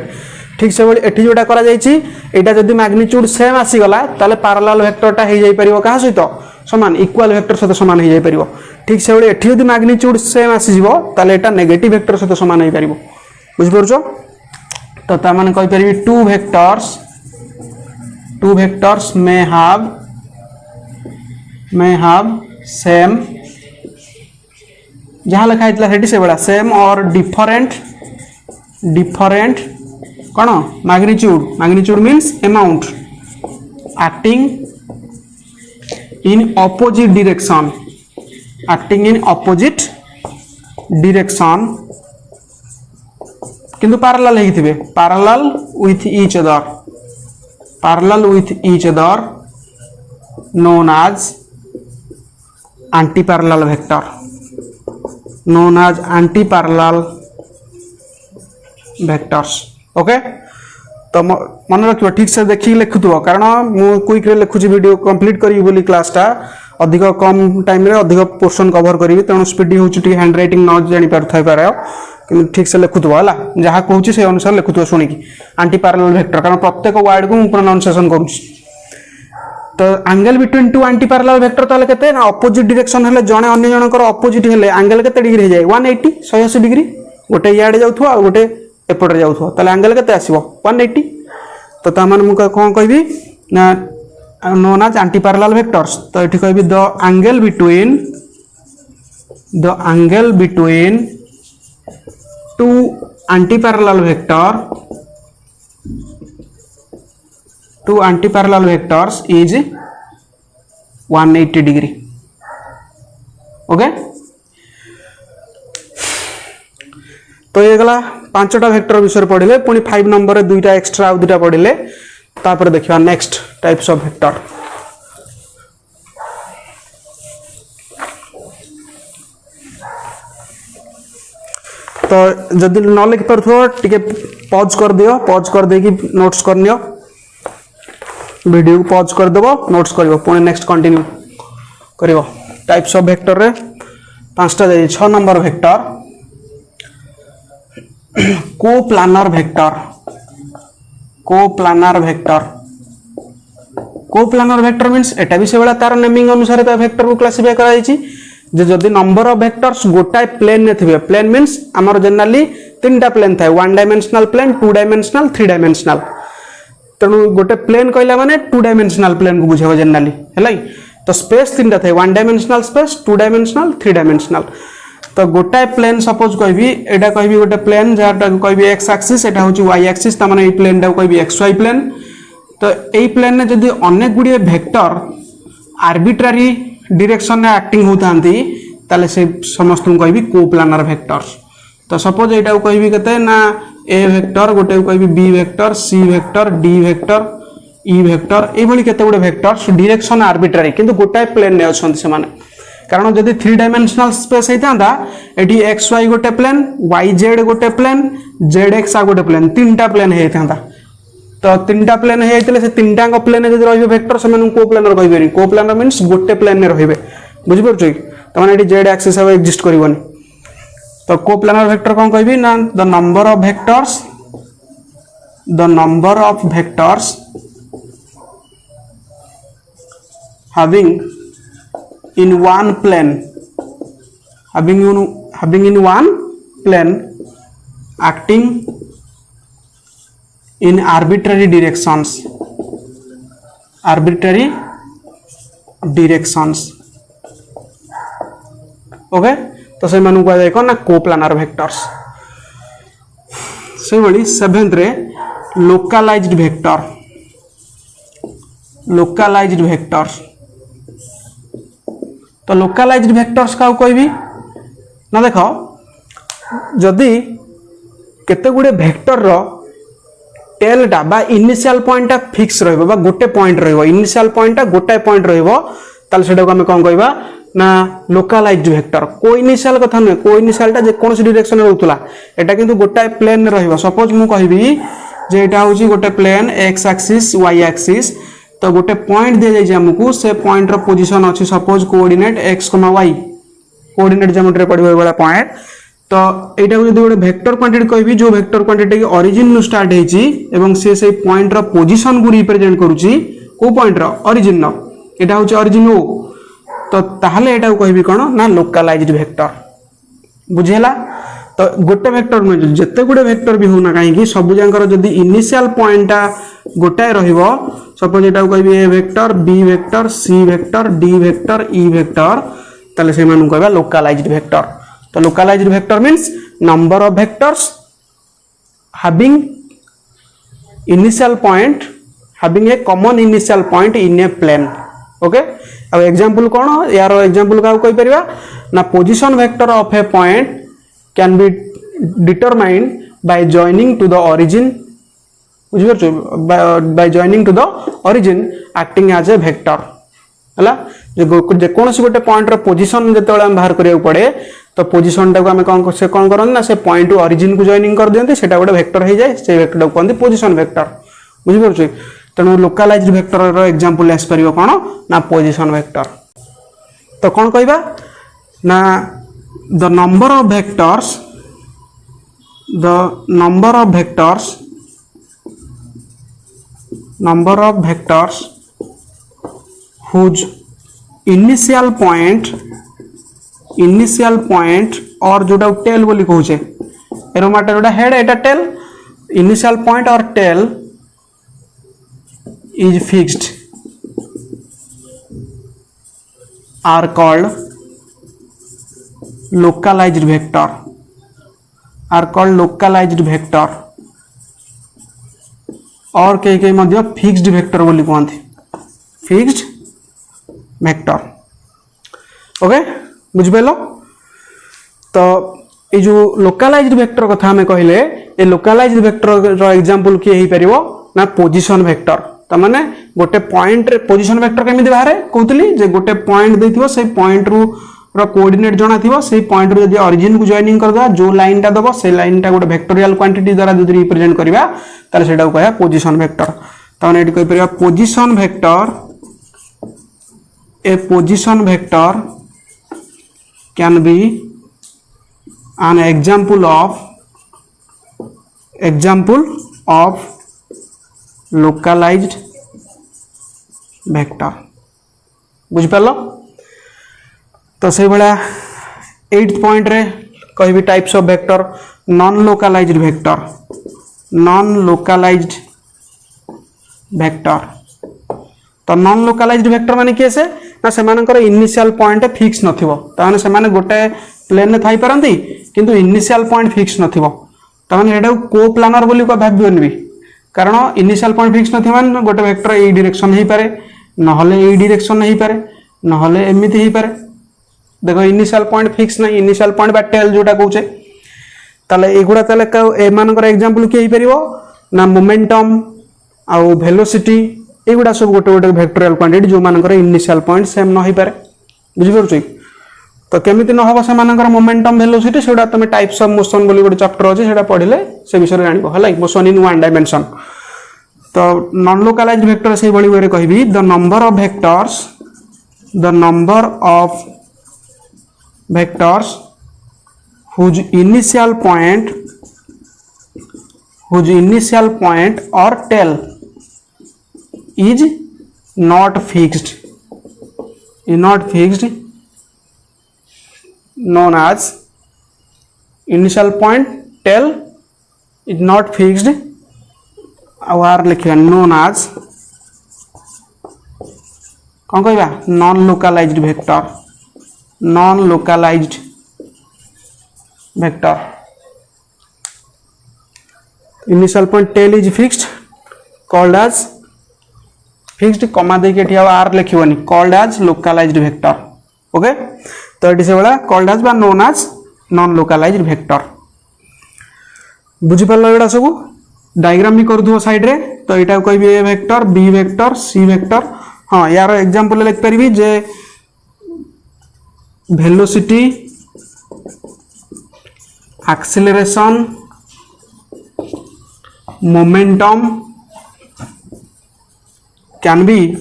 ठीक से बोली एठी जोटा करा जायछि एटा जदी मैग्नीट्यूड सेम आसी गला ताले पैरेलल वेक्टरटा हे जाई परिबो कहा सहित समान इक्वल वेक्टर सहित समान हे जाई परिबो ठीक से बोली एठी जदी मैग्नीट्यूड सेम आसी जिवो ताले एटा नेगेटिव वेक्टर सहित समान हे परिबो बुझि परछो तो ता माने कहि परिबी two vectors may have same जहाँ लिखा है सेठी से बड़ा सेम और डिफरेंट कौन magnitude means amount acting in opposite direction किंतु पैरेलल हेथिबे parallel with each other known as anti-parallel vectors okay तो मन रखियो ठीक से देखि लिखुथो कारण मु क्विक रे लिखुची वीडियो कंप्लीट करी बोली क्लास टा अधिक कम टाइम रे अधिक पोर्शन कवर करी तेणु स्पीड होची टी हैंड राइटिंग न जानि पारथाय पारे कि ठीक से लिखुथो हला जहा कहूची से अनुसार लिखुथो सुनी की एंटी पैरेलल वेक्टर कारण प्रत्येक वर्ड को प्रोनाउंसिएशन करूची तो angle between two anti parallel vector ताले केते ना ऑपोजिट डायरेक्शन हेले जणे अन्य जनकर ऑपोजिट हेले एंगल केते डिग्री हे जाय 180 180 डिग्री गोटे याडे जाउथो आ गोटे एपटे जाउथो ताले एंगल केते आसीबो 180 तो ता मान मु कोन कहबी ना known as anti parallel vectors तो एठी कहबी the angle between two anti parallel vectors is 180 degree okay तो ये गला पांचटा वेक्टर विषय पढ़िले पुनी 5 नंबर रे दुईटा एक्स्ट्रा आ दुईटा पढ़िले तापर देखिबा नेक्स्ट टाइप्स ऑफ वेक्टर तो जदि न लिख परथो टिके पॉज कर दे कि नोट्स करनियो वीडियो को पॉज कर देबो नोट्स करिवो पुणी नेक्स्ट कंटिन्यू करिवो टाइप्स ऑफ वेक्टर रे पांचटा दे 6 number vector coplanar vector means एटा भी से बड़ा तार नेमिंग अनुसार ता वेक्टर को क्लासिफाई करा जायछि जे जदी नंबर ऑफ वेक्टर्स गोटाय प्लेन ने थिबे प्लेन मींस हमर जनरली तीनटा प्लेन थाय 1 डायमेंशनल प्लेन 2 डायमेंशनल 3 डायमेंशनल तेणु गोटे प्लेन कहला माने 2 डायमेंशनल प्लेन को बुझाव जनरली हैला तो स्पेस तीनटा थाय 1 डायमेंशनल स्पेस 2 डायमेंशनल 3 डायमेंशनल तो गोटाय प्लेन सपोज कहबी एटा कहबी गोटे प्लेन जाटा कहबी x एक्सिस एटा होची y एक्सिस त माने ए प्लेन टा कहबी xy प्लेन तो ए प्लेन ने जदी अनेक गुडी वेक्टर आर्बिट्ररी डायरेक्शन में एक्टिंग होतांती ताले से समस्त कहबी कोप्लानर वेक्टर्स तो सपोज एटा कहबी कते ना ए वेक्टर गोटे कहबी b vector C vector D vector E vector a भली केते गुडे वेक्टर्स डायरेक्शन आर्बिट्ररी किंतु गोटाय प्लेन ने अछंती से माने कारण जदि 3 डायमेंशनल स्पेस हेतांदा एठी एक्स वाई गोटे प्लेन वाई जेड गोटे प्लेन जेड एक्स आ गोटे प्लेन तीनटा प्लेन हेतांदा तो तीनटा प्लेन हेतले से तीनटा को प्लेन जदि रहबे वेक्टर समान कोप्लानर कहबेनी कोप्लानर मींस गोटे प्लेन ने रहबे बुझि परछो कि त माने एठी जेड एक्सिस अब एग्जिस्ट करिवनी तो कोप्लानर वेक्टर कोन कहबी ना the number of vectors having in one plane acting in arbitrary directions okay तो से मानु को देखो ना कोप्लानर वेक्टर्स से बड़ी 7th रे लोकलाइज्ड वेक्टर्स तो लोकलाइज्ड वेक्टर्स का कहबी ना देखो जदि केते गुडे वेक्टर रो टेल टा बा इनिशियल पॉइंट टा फिक्स रहबो बा गोटे पॉइंट रहबो इनिशियल पॉइंट टा गोटे पॉइंट रहबो ताल सेटा को हम कोन कहबा ना लोकालाइज्ड वेक्टर को इनिशियल कथा नुहे को इनिशियलटा जेकोसी डायरेक्शन रहउतला एटा किंतु गोटाए प्लेन रहइबो सपोज मु कहबी जे एटा होची गोटे plane x axis y axis तो गोटे पॉइंट दे जाई हमकु से पॉइंट रो पोजीशन अछि suppose coordinate x, y coordinate geometry पड़िबो वाला पॉइंट तो एटा को जदी गोटे वेक्टर क्वांटिटी कहबी जो वेक्टर क्वांटिटी के ओरिजिन नु स्टार्ट हेची एवं से पॉइंट रो पोजीशन को रिप्रेजेंट करूची को पॉइंट रो ओरिजिन नो एटा होची ओरिजिन ओ तो ताहले एटा को कहबी कोन ना लोकलाइज्ड वेक्टर बुझेला तो गोटे वेक्टर में जत्ते गुडे वेक्टर भी होना काहे कि सब जानकर जदी इनिशियल पॉइंटा गोटाए रहिबो सपोज एटा को कहबी A vector B vector C vector D vector E vector ताले से मानु कहबा लोकलाइज्ड वेक्टर तो localized vector means number of vectors having initial point having a common initial point in a plane okay अब example कोन यार example का कोइ परिबा ना position vector of a point can be determined by joining to the origin बुझियो by joining to the origin acting as a vector हला जे कोनसी गोटे पॉइंट रो पोजीशन जेतेबेला हम बाहर करिया पड़े तो पोजीशन टा को हम कोन करन ना से पॉइंट टू ओरिजिन को जॉइनिंग कर देंते सेटा गोटे वेक्टर हे जाय से वेक्टर को कहंती पोजीशन वेक्टर बुझि परछु तनो लोकलाइज्ड वेक्टर रो एग्जांपल एस परियो कोन ना पोजीशन वेक्टर तो कोन कहबा ना the number of vectors whose initial point और जोटा टेल बोली कहूचे एरो माटा जोटा हेड एटा टेल इनिशियल पॉइंट और tail is fixed are called localized vector और कई मध्य फिक्स्ड वेक्टर बोली कहते फिक्स्ड वेक्टर ओके बुझिपेलो तो ये जो लोकलाइज्ड वेक्टर कथा हमें कहले ये लोकलाइज्ड वेक्टर रो एग्जांपल किए ही परिबो ना पोजीशन वेक्टर त माने गोटे पॉइंट रे पोजीशन वेक्टर केमिति बाहरे कहतली जे गोटे पॉइंट देथिबो से पॉइंट रो कोऑर्डिनेट जणा थिबो से पॉइंट रो जदी ओरिजिन को जॉइनिंग कर दबा जो लाइन टा दबो से लाइन टा गोटे वेक्टोरियल क्वांटिटी द्वारा जदी रिप्रेजेंट करबा ताले सेटा को कहया पोजीशन वेक्टर त माने एटी कहि परिबा position vector a position vector can be an example of localized vector बुझ पालो तो से बड़ा 8th पॉइंट रे कहबी types of vector non localized vector तो नॉन लोकलाइज्ड वेक्टर माने कैसे ना से मानकर इनिशियल पॉइंट फिक्स नथिबो ताने से माने गोटे प्लेन में थाई परंती किंतु इनिशियल पॉइंट फिक्स नथिबो ताने एटा को प्लानर बोली को भाबियोन भी कारण इनिशियल पॉइंट फिक्स नथि माने गोटे वेक्टर ए डायरेक्शन ही पारे नहले ए डायरेक्शन नहीं पारे नहले एमिति ही पारे देखो इनिशियल पॉइंट फिक्स नहीं इनिशियल पॉइंट बा टेल जोटा कहूचे ताले एगुडा ताले ए मानकर एग्जांपल के ही परिबो ना मोमेंटम आ वेलोसिटी एगुडा सब गोटे गोटे वेक्टोरियल क्वांटिटी जो मानकर इनिशियल पॉइंट सेम न होई पारे बुझि परछु तो केमिति न होबो से मानकर मोमेंटम वेलोसिटी सेडा तमे टाइप्स ऑफ मोशन बोली गोटे चैप्टर अछि सेडा पढिले से विषय जानिबो हला मोशन इन वन डायमेंशन तो नॉन लोकलाइज्ड वेक्टर से बड़ी वे कहबी the number of vectors whose initial point or tail is not fixed known as initial point tail is not fixed और लिखा known as कौन कहबा non localized vector initial point tail is fixed called as fixed comma दे के ठिया आर लिखिबनी called as localized vector okay तो एटी से बड़ा called as बा known as non localized vector बुझि परलो एडा सब डायग्राम भी कर दो साइड रे तो एटा कहबी A vector B vector C vector हां यार एग्जांपल लिख परबी जे velocity, acceleration, momentum can be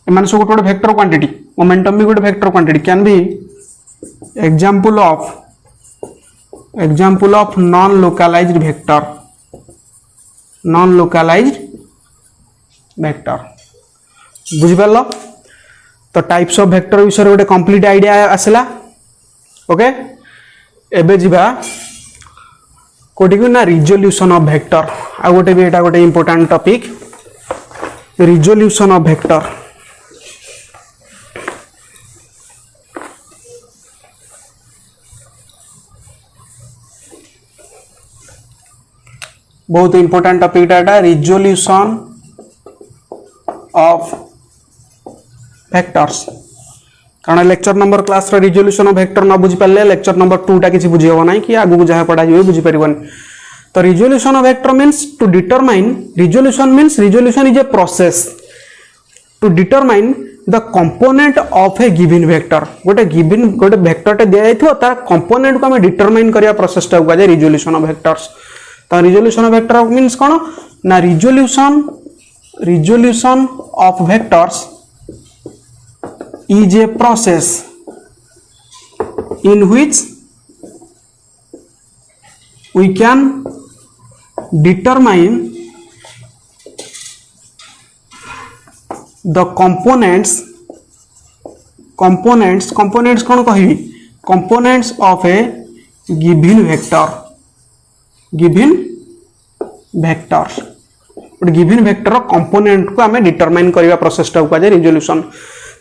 एमान सब गोटे वेक्टर क्वांटिटी, मोमेंटम भी गोटे vector quantity, can be example of non localized vector, non localized vector. बुझिपाल? तो टाइप्स ऑफ वेक्टर विषय गोटे कंप्लीट आइडिया आसला। ओके, एबे जिबा कोटी ना रिजोल्यूशन ऑफ वेक्टर। आ गोटे भी एटा गोटे important topic, resolution of vector. बहुत इंपोर्टेंट टॉपिक डाटा, रिजोल्यूशन ऑफ वेक्टर्स। कारण lecture number class resolution of vector न बुझी पाले लेक्चर नंबर 2 टा किसी बुझी हो नाही कि आगु जहाँ पढ़ा जाए बुझी परिबन। तो resolution of vector means to determine, resolution is a process to determine the component of a given vector. गोटे वेक्टर टे दिया जाइथो तार कंपोनेंट को हम डिटरमाइन करिया प्रोसेस टा को रिजोल्यूशन ऑफ वेक्टर्स। तो रिजोल्यूशन ऑफ वेक्टर मीन्स कौन ना resolution of vectors is a process in which we can determine the components कौन कहि components of a given vector given vector component को हमें डिटरमाइन करबा प्रोसेस टा को रिजोल्यूशन।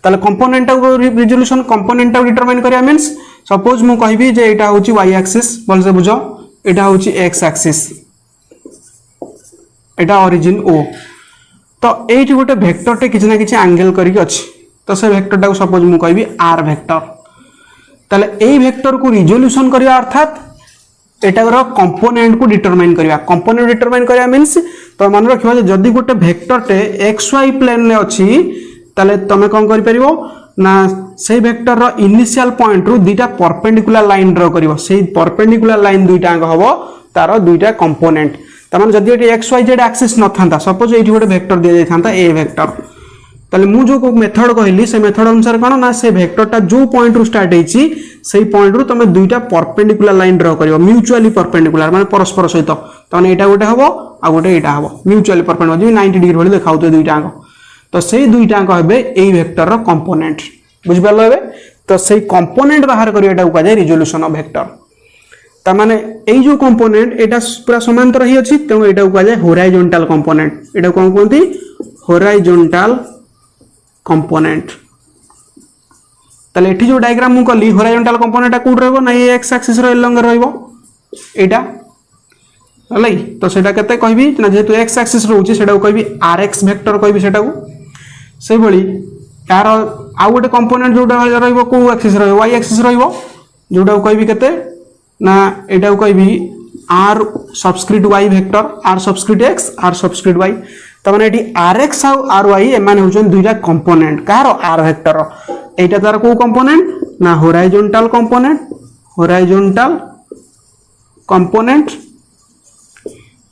ताले कंपोनेंट रिजोल्यूशन कंपोनेंट डिटरमाइन करिया मींस सपोज मु कहबी जे एटा होची y एक्सिस, बोल से बुझो एटा होची x एक्सिस, एटा ओरिजिन O। तो एठी गोटे वेक्टर टे किछ ना किछ एंगल करी अछि, तो से वेक्टर टा को सपोज मु कहबी r वेक्टर। ताले एई वेक्टर को रिजोल्यूशन करिया अर्थात एटार कंपोनेंट को डिटरमाइन करिया। कंपोनेंट डिटरमाइन करिया मींस तो मन रखिबा जे जदी गोटे वेक्टर टे xy प्लेन ने अछि ताले तमे कोन करि परिबो ना से वेक्टर रो इनिशियल पॉइंट रु दुईटा परपेंडिकुलर लाइन ड्रा करिवो। सेही परपेंडिकुलर लाइन दुईटा अंग हबो तारो दुईटा कंपोनेंट। तमाने जदी एटी एक्स वाई जेड एक्सिस न थांता, सपोज एटी गोटे वेक्टर दिया जाय थांता ए वेक्टर, ताले मु जो मेथड कहली से मेथड अनुसार कोन ना से वेक्टरटा जो पॉइंट रु स्टार्ट हेची सेही पॉइंट रु तमे दुईटा परपेंडिकुलर लाइन ड्रा करिवो, म्यूचुअली परपेंडिकुलर माने परस्पर सहित। तने एटा गोटे हबो आ गोटे एटा हबो, म्यूचुअली परपेंडिकुलर जे 90 डिग्री भली देखाउतो दुईटा अंग। तो से दुईटा अंक हेबे एई वेक्टर रो कंपोनेंट। बुझि पालो हेबे? तो से कंपोनेंट बाहर करियाटा को कहे रिजोल्यूशन ऑफ वेक्टर। ता माने एई जो कंपोनेंट एटा पूरा समांतर ही अछि, तेणु एटा को कहे होराइजोंटल कंपोनेंट। एटा कोन कोंती होराइजोंटल कंपोनेंट। ताले एठी जो डायग्राम मु कली होराइजोंटल कंपोनेंट कोड रहबो ना ये एक्स एक्सिस रो लंग रहबो एटा हलै। तो सेटा केते कहबी ना जेतु एक्स एक्सिस रहउची सेटा को कहबी rx वेक्टर कहबी सेटा को। से बळी यार आ गोटे कंपोनेंट जोटा रहइबो को एक्सिस रहइबो y एक्सिस रहइबो, जोटा को कहबी केते ना एटा को कहबी r subscript y vector, r subscript x, r subscript y। त माने एटी rx आ ry एमाने होचन दुईटा कंपोनेंट कारो r वेक्टर रो। एटा तार को कंपोनेंट ना होराइजोंटल कंपोनेंट,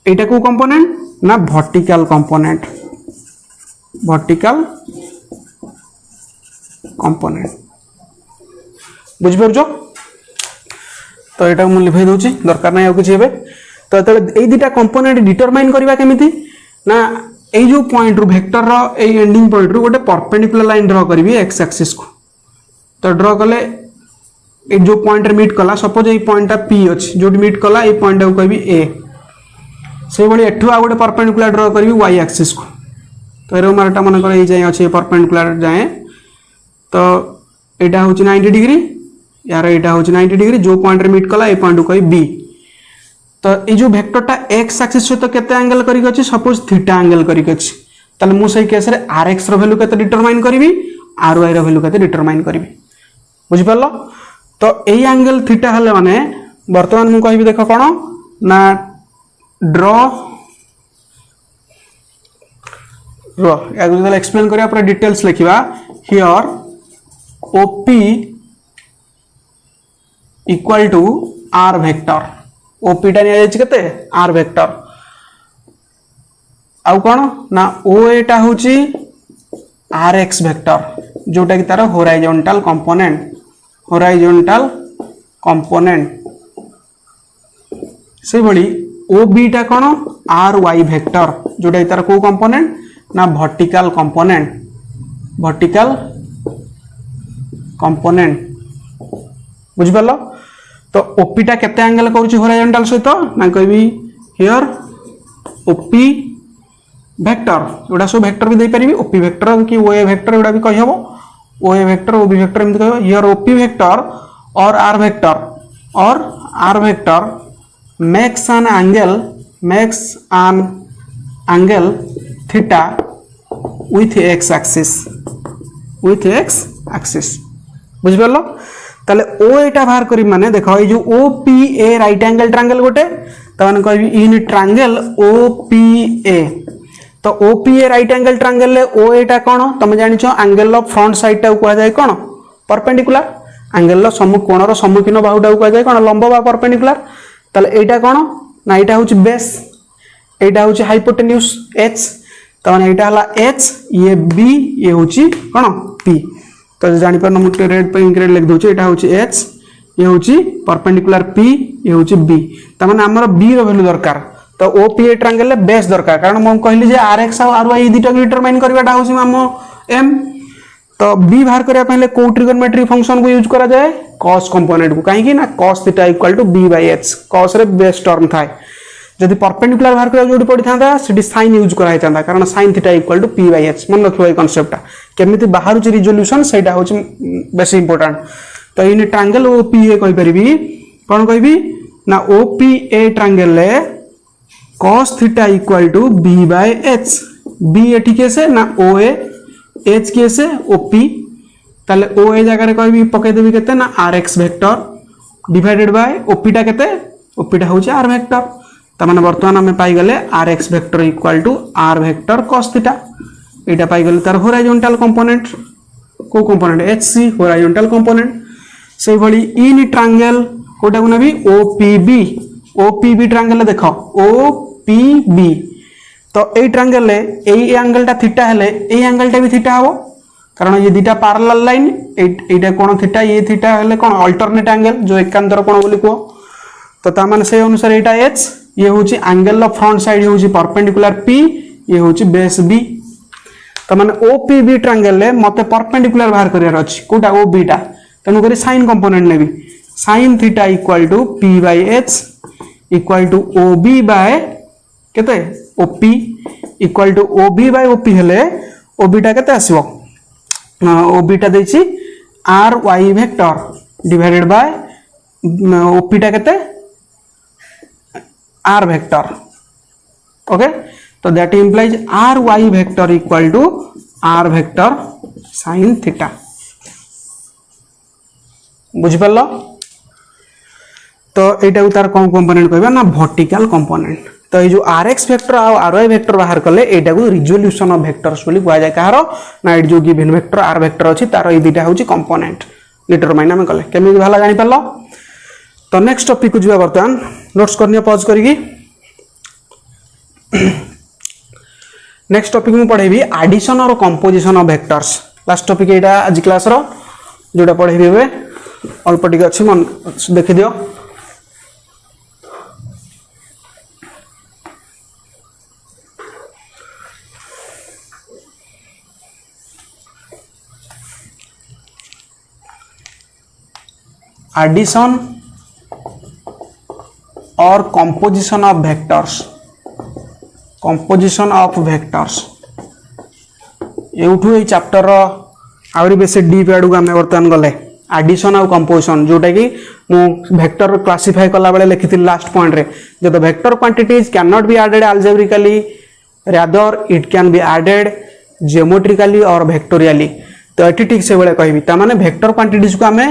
एटा को कंपोनेंट ना वर्टिकल कंपोनेंट, बुझ परजो? तो एटा मु लिखै दोची दरकार नै आ किछि हेबे। तो एतले एई दुटा कंपोनेंट डिटरमाइन करबा केमिति ना एई जो पॉइंट रु वेक्टर रो एई एंडिंग पॉइंट रु गोटे परपेंडिकुलर लाइन ड्रा करबी एक्स एक्सिस को। तो ड्रा कले ए जो पॉइंट रे मीट कला, सपोज एई पॉइंट टा P अछि जोटी मीट कला, एई पॉइंट को कहबी A। से बड़ी एठु आ गोटे परपेंडिकुलर ड्रा करबी y एक्सिस को। तो एरो मारटा मन कर ए जाय अछि परपेंडिकुलर जाय, तो एटा होची 90 डिग्री, यार एटा होची 90 डिग्री, जो पॉइंट रे मीट कला ए पॉइंट को कहबी B। तो ए जो वेक्टरटा x एक्सिस सहित केते एंगल करिक अछि, सपोज थीटा एंगल करिक अछि, ताले मु सही केस रे rx रो वैल्यू केते डिटरमाइन करबी, ry रो वैल्यू केते डिटरमाइन करबी। बुझि पालो? तो एई एंगल थीटा हले माने वर्तमान मु कहबी देखो कोन ना ड्रॉ एक्सप्लेन करिया पूरा डिटेल्स लिखिबा here OP equal to R vector OP टा निया जायछि केते आर वेक्टर आउ कोन ना ओ एटा होची आर एक्स वेक्टर जोटा कि तार होराइजोंटल कंपोनेंट से भली ओ बी टा कोन आर वाई वेक्टर जोटा कि तार को कंपोनेंट ना वर्टिकल कंपोनेंट बुझ पालो तो ओपी टा केते एंगल करूची होराइजोंटल सहित ना कहबी हियर ओपी वेक्टर एडा सब वेक्टर भी दे परिबी ओपी वेक्टर कि ओए वेक्टर एडा भी कहि हबो ओए वेक्टर ओबी वेक्टर एमति कहबो हियर ओपी वेक्टर और R vector makes an angle theta with x axis बुझ पालो ताले ओ एटा बाहर करी माने देखो ए जो O P A right angle triangle गोटे त माने कहबी in triangle O P A तो O P A right angle triangle ले ओ एटा कोन तुम जानि छो एंगल ऑफ फ्रंट साइड टा कुआ जाय कोन परपेंडिकुलर एंगल लो कोणर सम्मुखीन बाहुटा कुआ जाय कोन लंब बा परपेंडिकुलर ताले एटा कोन ना एटा होची बेस एटा होची हाइपोटेन्यूज h त माने एटा हला h ये b ये होची कोन p तो जानि पर हम रेड पे इंक्रेड लिख दोचे एटा होची h ये होची परपेंडिकुलर p ये होची b त माने हमर b रो वैल्यू दरकार तो OPA ट्रायंगल ले बेस दरकार कारण हम कहली जे RX और RY ई दुटा डिटरमाइन करबाटा होसी हम m तो b बाहर करिया पहले को ट्रिगोनोमेट्री फंक्शन को यूज करा जाए cos कंपोनेंट को काहे कि ना cos theta equal to b/h cos रे बेस टर्म थाए जदि परपेंडिकुलर बाहर करिया जोडी पड़ी थांदा सेडी sin यूज करा है चांदा कारण sin theta equal to p/h मन रखियो ए कांसेप्टटा केमिति बाहर छि रिजोल्यूशन सेटा होछि बेस इंपोर्टेंट तो इन ट्रायंगल OPA कहि परिबी कोन कहबी ना OPA ट्रायंगल ले cos theta equal to b/h b एठी केसे ना OA h केसे OP ताले OA जगह रे कहबी पके देबी केते ना rx vector divided by OP टा केते OP टा होची r वेक्टर त माने वर्तमान हम पाई गले rx vector equal to r vector cos theta एटा पाई गले तार होराइजोंटल कंपोनेंट को कंपोनेंट hc होराइजोंटल कंपोनेंट से भली इन ट्रायंगल कोटा को नबी OPB ट्रायंगल देखो OPB तो ए ट्रायंगल ले ए एंगल टा थीटा हेले ए एंगल टा भी थीटा हबो कारण ये दुटा पैरेलल लाइन एटा कोन थीटा ये थीटा हेले कोन अल्टरनेट एंगल जो एकांतर कोन बोली को तो ता माने से अनुसार एटा h ये होची एंगल ऑफ फ्रंट साइड होची परपेंडिकुलर p ये होची बेस b तो माने OPB ट्रायंगल ले मते परपेंडिकुलर बाहर करियार अछि कोटा OB टा तनु करी sin कंपोनेंट नेबी sin theta equal to p/h equal to OB by केते OP equal to OB by OP हेले OB टा केते आसीबो OB टा देछि RY vector divided by OP टा केते R वेक्टर ओके तो that implies RY vector equal to R vector sin theta बुझि परलो तो एटा उतार कोन कंपोनेंट कहबा ना वर्टिकल कंपोनेंट तो ये जो rx वेक्टर और ry वेक्टर बाहर कले एटा को रिजोल्यूशन ऑफ वेक्टर्स बोली कुआ जाय कहारो ना एट जो गिवन वेक्टर r वेक्टर अछि तार ए दुटा होची कंपोनेंट डिटरमाइन हम कले केमि भाला जानि परलो तो नेक्स्ट टॉपिक को जुवा बर्तमान नोट्स करनिया पॉज करिगी नेक्स्ट टॉपिक मु पढेबी addition or composition of vectors last topic एटा आज क्लास रो जोटा पढेबी बे अल्प टिक अछि मन देखि दियो addition or composition of vectors एउठू ए चैप्टर रो आउरी बेसे डीप आडू आमे वर्तमान गले एडिशन और कंपोजिशन जोटा कि मु वेक्टर क्लासिफाई कला बेले लिखिथिल लास्ट पॉइंट रे जो the vector quantities can not be added algebraically rather it can be added geometrically और वेक्टोरियली तो एटी ठीक से बेले कहबी ता माने वेक्टर क्वांटिटीज को आमे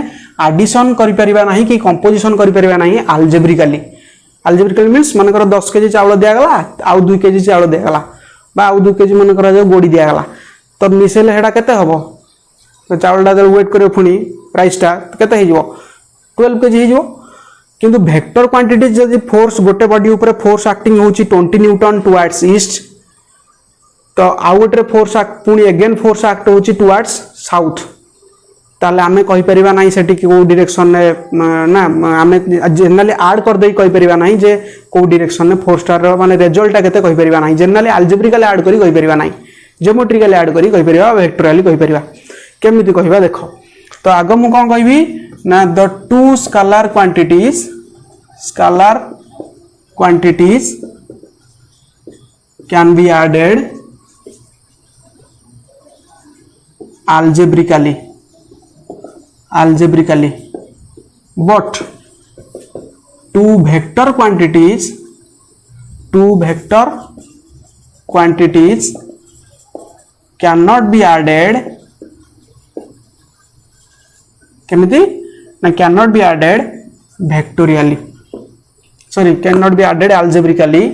एडिशन करि परिबा नाही कि कंपोजिशन करि परिबा नाही अल्जेब्रिकली मींस मन कर 10 केजी चावल दिया गला आउ 2 केजी चावल दिया गला बा आउ 2 केजी मन कर जो गोडी दिया गला तो मिसेले हेडा केते हबो तो चावलटा जब वेट करियो फुनी प्राइस टा केते हे जिवो 12 kg हो किंतु वेक्टर क्वांटिटी जदि फोर्स गोटे बॉडी ऊपर फोर्स एक्टिंग होची 20 न्यूटन टुवर्ड्स ईस्ट तो आउ गोटे फोर्स पुणी अगेन फोर्स एक्ट होची टुवर्ड्स साउथ ताले आमे कहि परिबा नाही सेठी को डायरेक्शन ना आमे जनरली ऐड कर देई कहि परिबा नाही जे को डायरेक्शन ने फोर्स स्टार माने रिजल्ट केते कहि परिबा नाही जनरली अलजेब्रिकली ऐड करी कहि परिबा नाही ज्योमेट्रिकली ऐड करी कहि परिबा वेक्टोरियली कहि परिबा केमिति कहिबा देखो तो आग मु कोन कहबी ना the two scalar quantities can be added algebraically but two vector quantities cannot be added केमिति ना cannot be added vectorially sorry cannot be added algebraically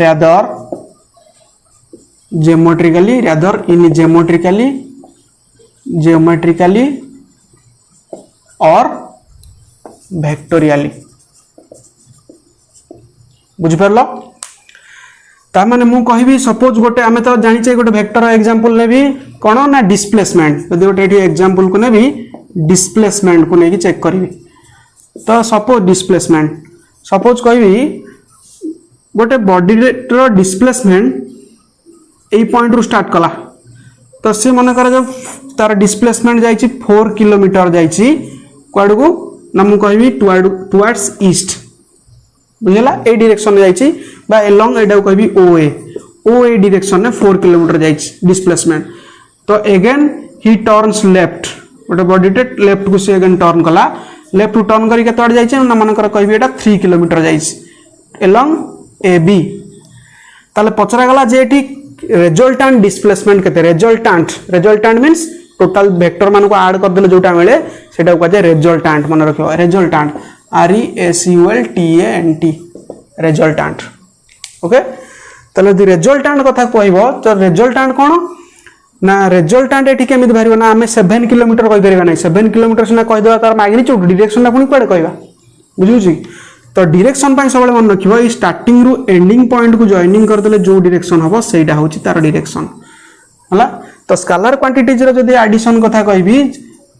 rather in geometrically or vectorially बुझ परलो ता माने मु कहबी सपोज गोटे आमे तो जानि छै गोटे वेक्टर एग्जांपल लेबी कोन ना डिस्प्लेसमेंट जदि गोटे एठी एग्जांपल को नेबी डिस्प्लेसमेंट को नेकी चेक करबी तो सपोज डिस्प्लेसमेंट सपोज कहबी गोटे बॉडी रो डिस्प्लेसमेंट ए पॉइंट रू स्टार्ट कला तो सी मन कर जब तार डिस्प्लेसमेंट जाइछि 4 किलोमीटर जाइछि क्वाड को ना मु कहबी टुवर्ड्स ईस्ट बुझला ए डायरेक्शन में जाइछि बा अलोंग एडा कहबी ओए डायरेक्शन में 4 किलोमीटर जाइछि डिस्प्लेसमेंट तो अगेन ही टर्न्स लेफ्ट गोटे बॉडी टे लेफ्ट को से अगेन टर्न कला लेफ्ट टू टर्न करी केतड़ जाइछि ना मन कर कहबी एटा 3 किलोमीटर जाइछि अलोंग एबी ताले पचरा गला जे एठी रिजल्टेंट डिस्प्लेसमेंट केते रिजल्टेंट मींस टोटल वेक्टर मान को ऐड कर देले जोटा मिले सेटा को कहै रिजल्टेंट मन रखियो रिजल्टेंट RESULTANT रिजल्टेंट ओके तले दि रिजल्टेंट कथा कहबो तो रिजल्टेंट कोन ना रिजल्टेंट एठी केमिति भारिबो ना हमें 7 किलोमीटर कहि परिबा नै 7 किलोमीटर से ना कहि देबा तार मैग्नीट्यूड डायरेक्शन ना पुनी कोडे कहबा बुझुछि तो डायरेक्शन पाई सब मन रखिबो ई स्टार्टिंग रु एंडिंग पॉइंट को जॉइनिंग कर देले जो डायरेक्शन हबो सेटा होची तार डायरेक्शन हला तो स्केलर क्वांटिटीज रो जदी एडिशन कथा कहबी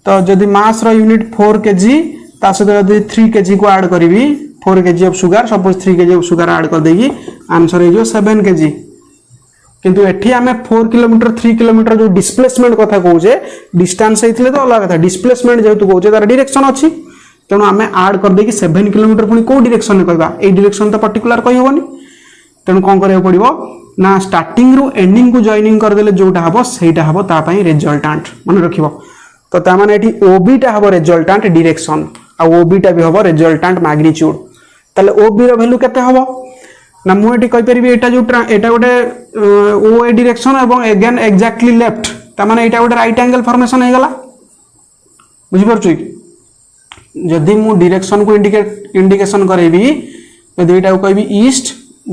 तो जदी मास रो यूनिट 4 केजी ता सहित जदी 3 केजी को ऐड करबी 4 KG of sugar suppose 3 KG of sugar add कर देगी आंसर हे जो 7 केजी किंतु एठी हमें 4 किलोमीटर 3 किलोमीटर जो डिस्प्लेसमेंट कथा कहूजे डिस्टेंस हेतिले तो अलग कथा डिस्प्लेसमेंट जेतु कहूजे तार डायरेक्शन अछि तेणु आम आड कर देकी 7 किलोमीटर पुणी कौ डायरेक्शन में कहबा ए डायरेक्शन तो पर्टिकुलर कहि होबनी तेणु कोन करियो पड़िबो ना स्टार्टिंग रु एंडिंग को जॉइनिंग कर देले जोटा हबो सेटा हबो ता पई रिजल्टेंट मन रखिबो तो ता माने एठी ओबी टा हबो रिजल्टेंट डायरेक्शन आ ओबी टा भी हबो रिजल्टेंट मैग्नीट्यूड तले ओबी रो वैल्यू केते हबो ना मु एठी कहि परिबी एटा जो एटा गोटे ओ ए डायरेक्शन एवं अगेन एग्जैक्टली लेफ्ट ता माने एटा गोटे राइट एंगल फॉर्मेशन हे गला बुझि परछु जदि मु डायरेक्शन को इंडिकेशन करेबी यदि एटा को कहबी east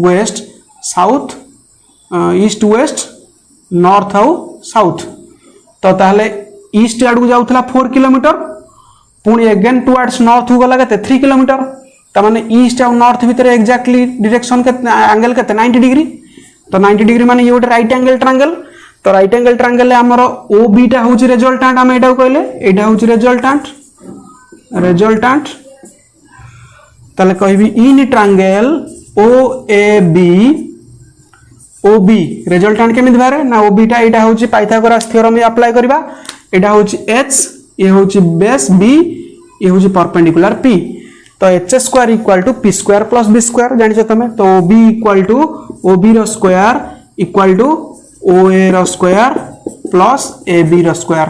west south east west north आउ साउथ तो ताहले ईस्ट आड़ को जाउथला 4 किलोमीटर पुणी अगेन टुवर्ड्स नॉर्थ हो गला केते 3 किलोमीटर त माने ईस्ट और नॉर्थ भीतर एग्जैक्टली डायरेक्शन के एंगल केते 90 डिग्री तो 90 डिग्री माने ये गोटे राइट एंगल ट्रायंगल तो राइट एंगल ट्रायंगल ले हमरो ओ बी टा होची रिजल्टेंट हम एटा कहले एटा होची रिजल्टेंट ताले कहबी इन ट्रायंगल OB रिजल्टेंट केमिति बारे ना OB टा एटा होची पाइथागोरस थ्योरम अप्लाई करबा एटा होची h ये होची बेस b ये होची परपेंडिकुलर p तो h square equal to p square plus b square जानि छ तमे तो OB इक्वल टू OB रो स्क्वायर इक्वल टू OA रो स्क्वायर प्लस AB रो स्क्वायर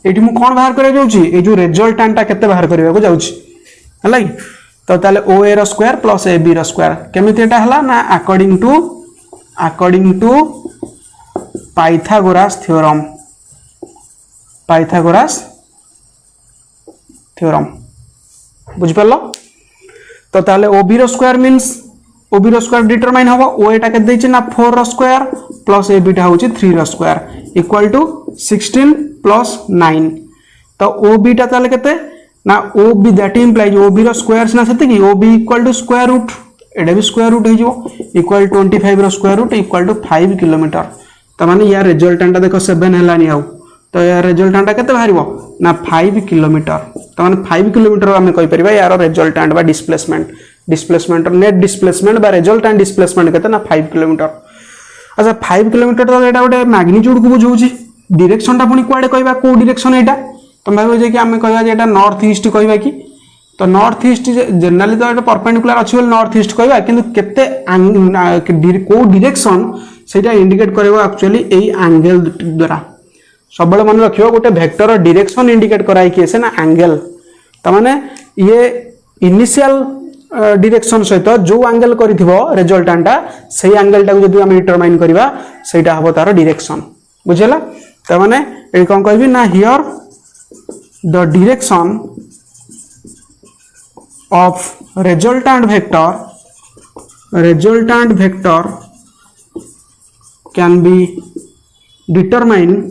एठी मु कोन बाहर करे जाउची ए जो रिजल्टेंट टा केते बाहर करबा को जाउची हला तो ताले OA रो स्क्वायर प्लस AB रो स्क्वायर केमिति एटा हला ना अकॉर्डिंग टू पाइथागोरस थ्योरम बुझ परलो तो ताले OB रो स्क्वायर मींस OB रो स्क्वायर डिटरमाइन होबो OA टा के दैछि ना 4 रो स्क्वायर प्लस AB टा होछि 3 रो स्क्वायर इक्वल टू 16 प्लस 9 तो ओ बी टा ताले केते ना O B that implies O B रो स्क्वायर ना सेते कि O B equal to square root एडा भी स्क्वायर रूट हो इक्वल 25 रो square root equal to 5 kilometre तो माने यार रिजल्टेंट देखो 7 हेलानी आउ तो यार रिजल्टेंट केते बाहरिबो ना 5 किलोमीटर तो माने 5 किलोमीटर हम कहि परिबा यार रिजल्टेंट बा डिस्प्लेसमेंट नेट डिस्प्लेसमेंट बा रिजल्टेंट डिस्प्लेसमेंट केते ना 5 किलोमीटर अच्छा 5 किलोमीटर तो एटा गोटे मैग्नीट्यूड को बुझौची डायरेक्शन टा पुनी कुआडे कहबा को डायरेक्शन एटा तो भाई जे कि आमे कहबा जे एटा नॉर्थ ईस्ट कहबा कि तो नॉर्थ ईस्ट जनरली तो एटा परपेंडिकुलर अछि बोल नॉर्थ ईस्ट कहबा किंतु केते को डायरेक्शन सेटा इंडिकेट करबो एक्चुअली एई एंगल द्वारा सब बळे मन रखियो गोटे वेक्टर डायरेक्शन इंडिकेट कराई कि से ना एंगल त माने ये इनिशियल डायरेक्शन सहित जो एंगल करिथिबो रिजल्टेंटा सेही एंगल टा जदि हम डिटरमाइन करबा सेटा हबो तार डायरेक्शन बुझला त माने ए कोन कहबी ना here the direction of resultant vector can be determined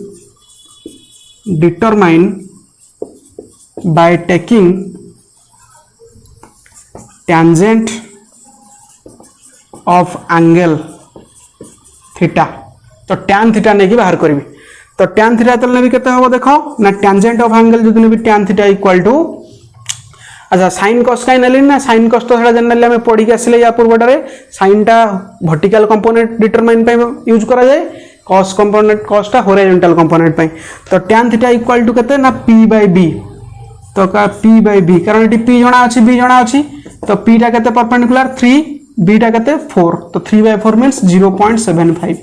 by taking tangent of angle theta तो tan theta नहीं कि बाहर करी तो tan theta तलने भी कितना होगा देखो ना tangent of angle जो भी tan theta equal to अच्छा sin cos का नलिन ना sin cos तो थोड़ा जनरली हमें पढ़ी के आसले या पूर्वटारे sin टा वर्टिकल कंपोनेंट डिटरमाइन पे यूज करा जाए cos कंपोनेंट cos टा हॉरिजॉन्टल कंपोनेंट पे तो tan थीटा इक्वल टू केते ना p by b तो का p by b कारण एटी p जणा अछि b जणा अछि तो p टा केते परपेंडिकुलर 3 b टा केते 4 तो 3 by 4 मींस 0.75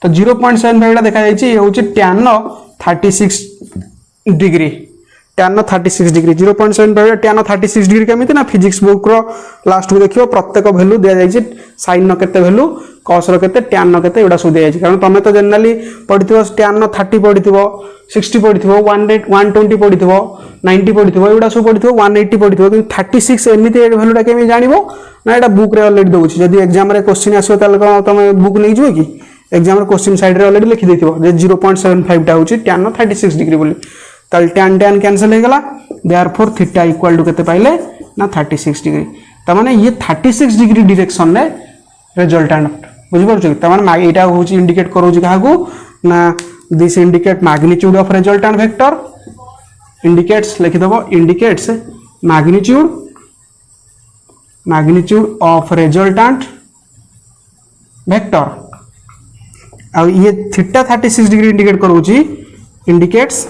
तो 0.75 टा देखा जाय छि ये होछि tan 36 degree tan 36 degree 0.75 tan 36 degree केमिति ना फिजिक्स बुक रो लास्ट को देखियो प्रत्येक वैल्यू दिया जाय छि sin नो केते वैल्यू cos रो केते tan नो केते एडा सब दिया जाय छि कारण तमे तो जनरली पढिथिबो tan 30 पढिथिबो 60 पढिथिबो 120 पढिथिबो 90 पढिथिबो एडा सब पढिथिबो 180 पढिथिबो कि 36 एमिति वैल्यू टा केमि जानिबो ना एडा बुक रे ऑलरेडी दोछि जदी एग्जाम रे क्वेश्चन आसो ताले तमे बुक नै जिवो कि एग्जाम रे क्वेश्चन साइड रे ऑलरेडी लिखि देथिबो जे 0.75 टा होछि tan 36 डिग्री बोली ताल tan tan कैंसिल हो गला देयरफॉर थीटा इक्वल टू केते पाइले ना 36 डिग्री त माने ये 36 डिग्री डायरेक्शन रे रिजल्टेंट बुझि परछ त माने एटा होची इंडिकेट करोजी काहाकू ना this indicate magnitude of resultant vector indicates लिखि दबो indicates magnitude of resultant vector आ ये थीटा 36 डिग्री इंडिकेट करोजी indicates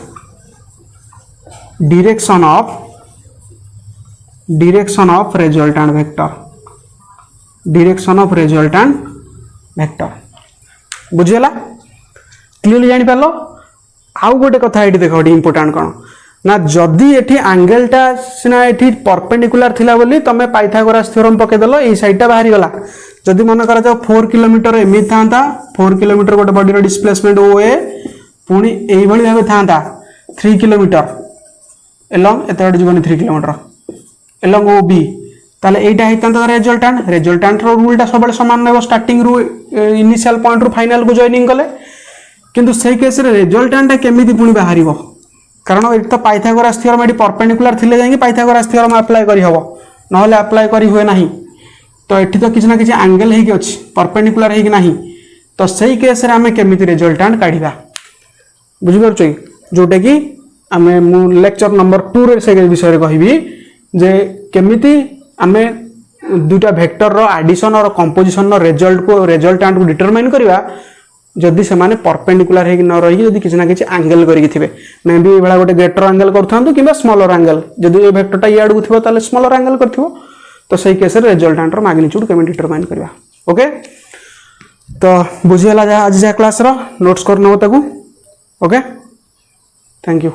direction of resultant vector बुझियला क्लियरली जानि पालो आउ गोटे कथा एठी देखो इंपोर्टेंट कोन ना जदी एठी एंगल टा सिना एठी परपेंडिकुलर थिला बोली तमे पाइथागोरस थ्योरम पके देलो ए साइड टा बाहरी गला जदी मन करा जाओ 4 किलोमीटर एमि थांता 4 किलोमीटर गोटे बॉडी रो डिस्प्लेसमेंट ओ ए पुनी एई भली भाबे थांता 3 किलोमीटर along एतड जीवन 3 किलोमीटर along OB ताले एटा हितंत रिजल्टेंट रो रूल टा सबले समान रहबो स्टार्टिंग रो इनिशियल पॉइंट रो फाइनल को जॉइनिंग कले किंतु सेही केस रे रिजल्टेंट टा केमिति पुनी बाहरिबो कारण एत तो पाइथागोरस थ्योरम एटी परपेंडिकुलर थिले जाई पाइथागोरस थ्योरम अप्लाई करी हबो नहले अप्लाई करी हुए नाही तो एठी तो किछ ना किछ एंगल हे कि अछि परपेंडिकुलर हे कि नाही तो सेही केस रे हमें केमिति रिजल्टेंट काढिबा बुझि परछै जोटे कि आमे मु लेक्चर नंबर 2 रे से विषय कहबी जे केमिति आमे दुटा vector row addition or composition row resultant को डिटरमाइन करबा जदि से माने परपेंडिकुलर हे कि न रही जदि किछ ना किछ एंगल करी थिबे मे भी एबला गोटे ग्रेटर एंगल करथांतु किबा स्मॉलर एंगल जदि ए वेक्टर टा याड थिबो ताले स्मॉलर एंगल करथिबो तो सही केस रे रिजल्टेंट रो मैग्नीट्यूड केमि डिटरमाइन करबा ओके तो बुझियला आज जा क्लास रो नोट्स करनो ताकू ओके थैंक यू।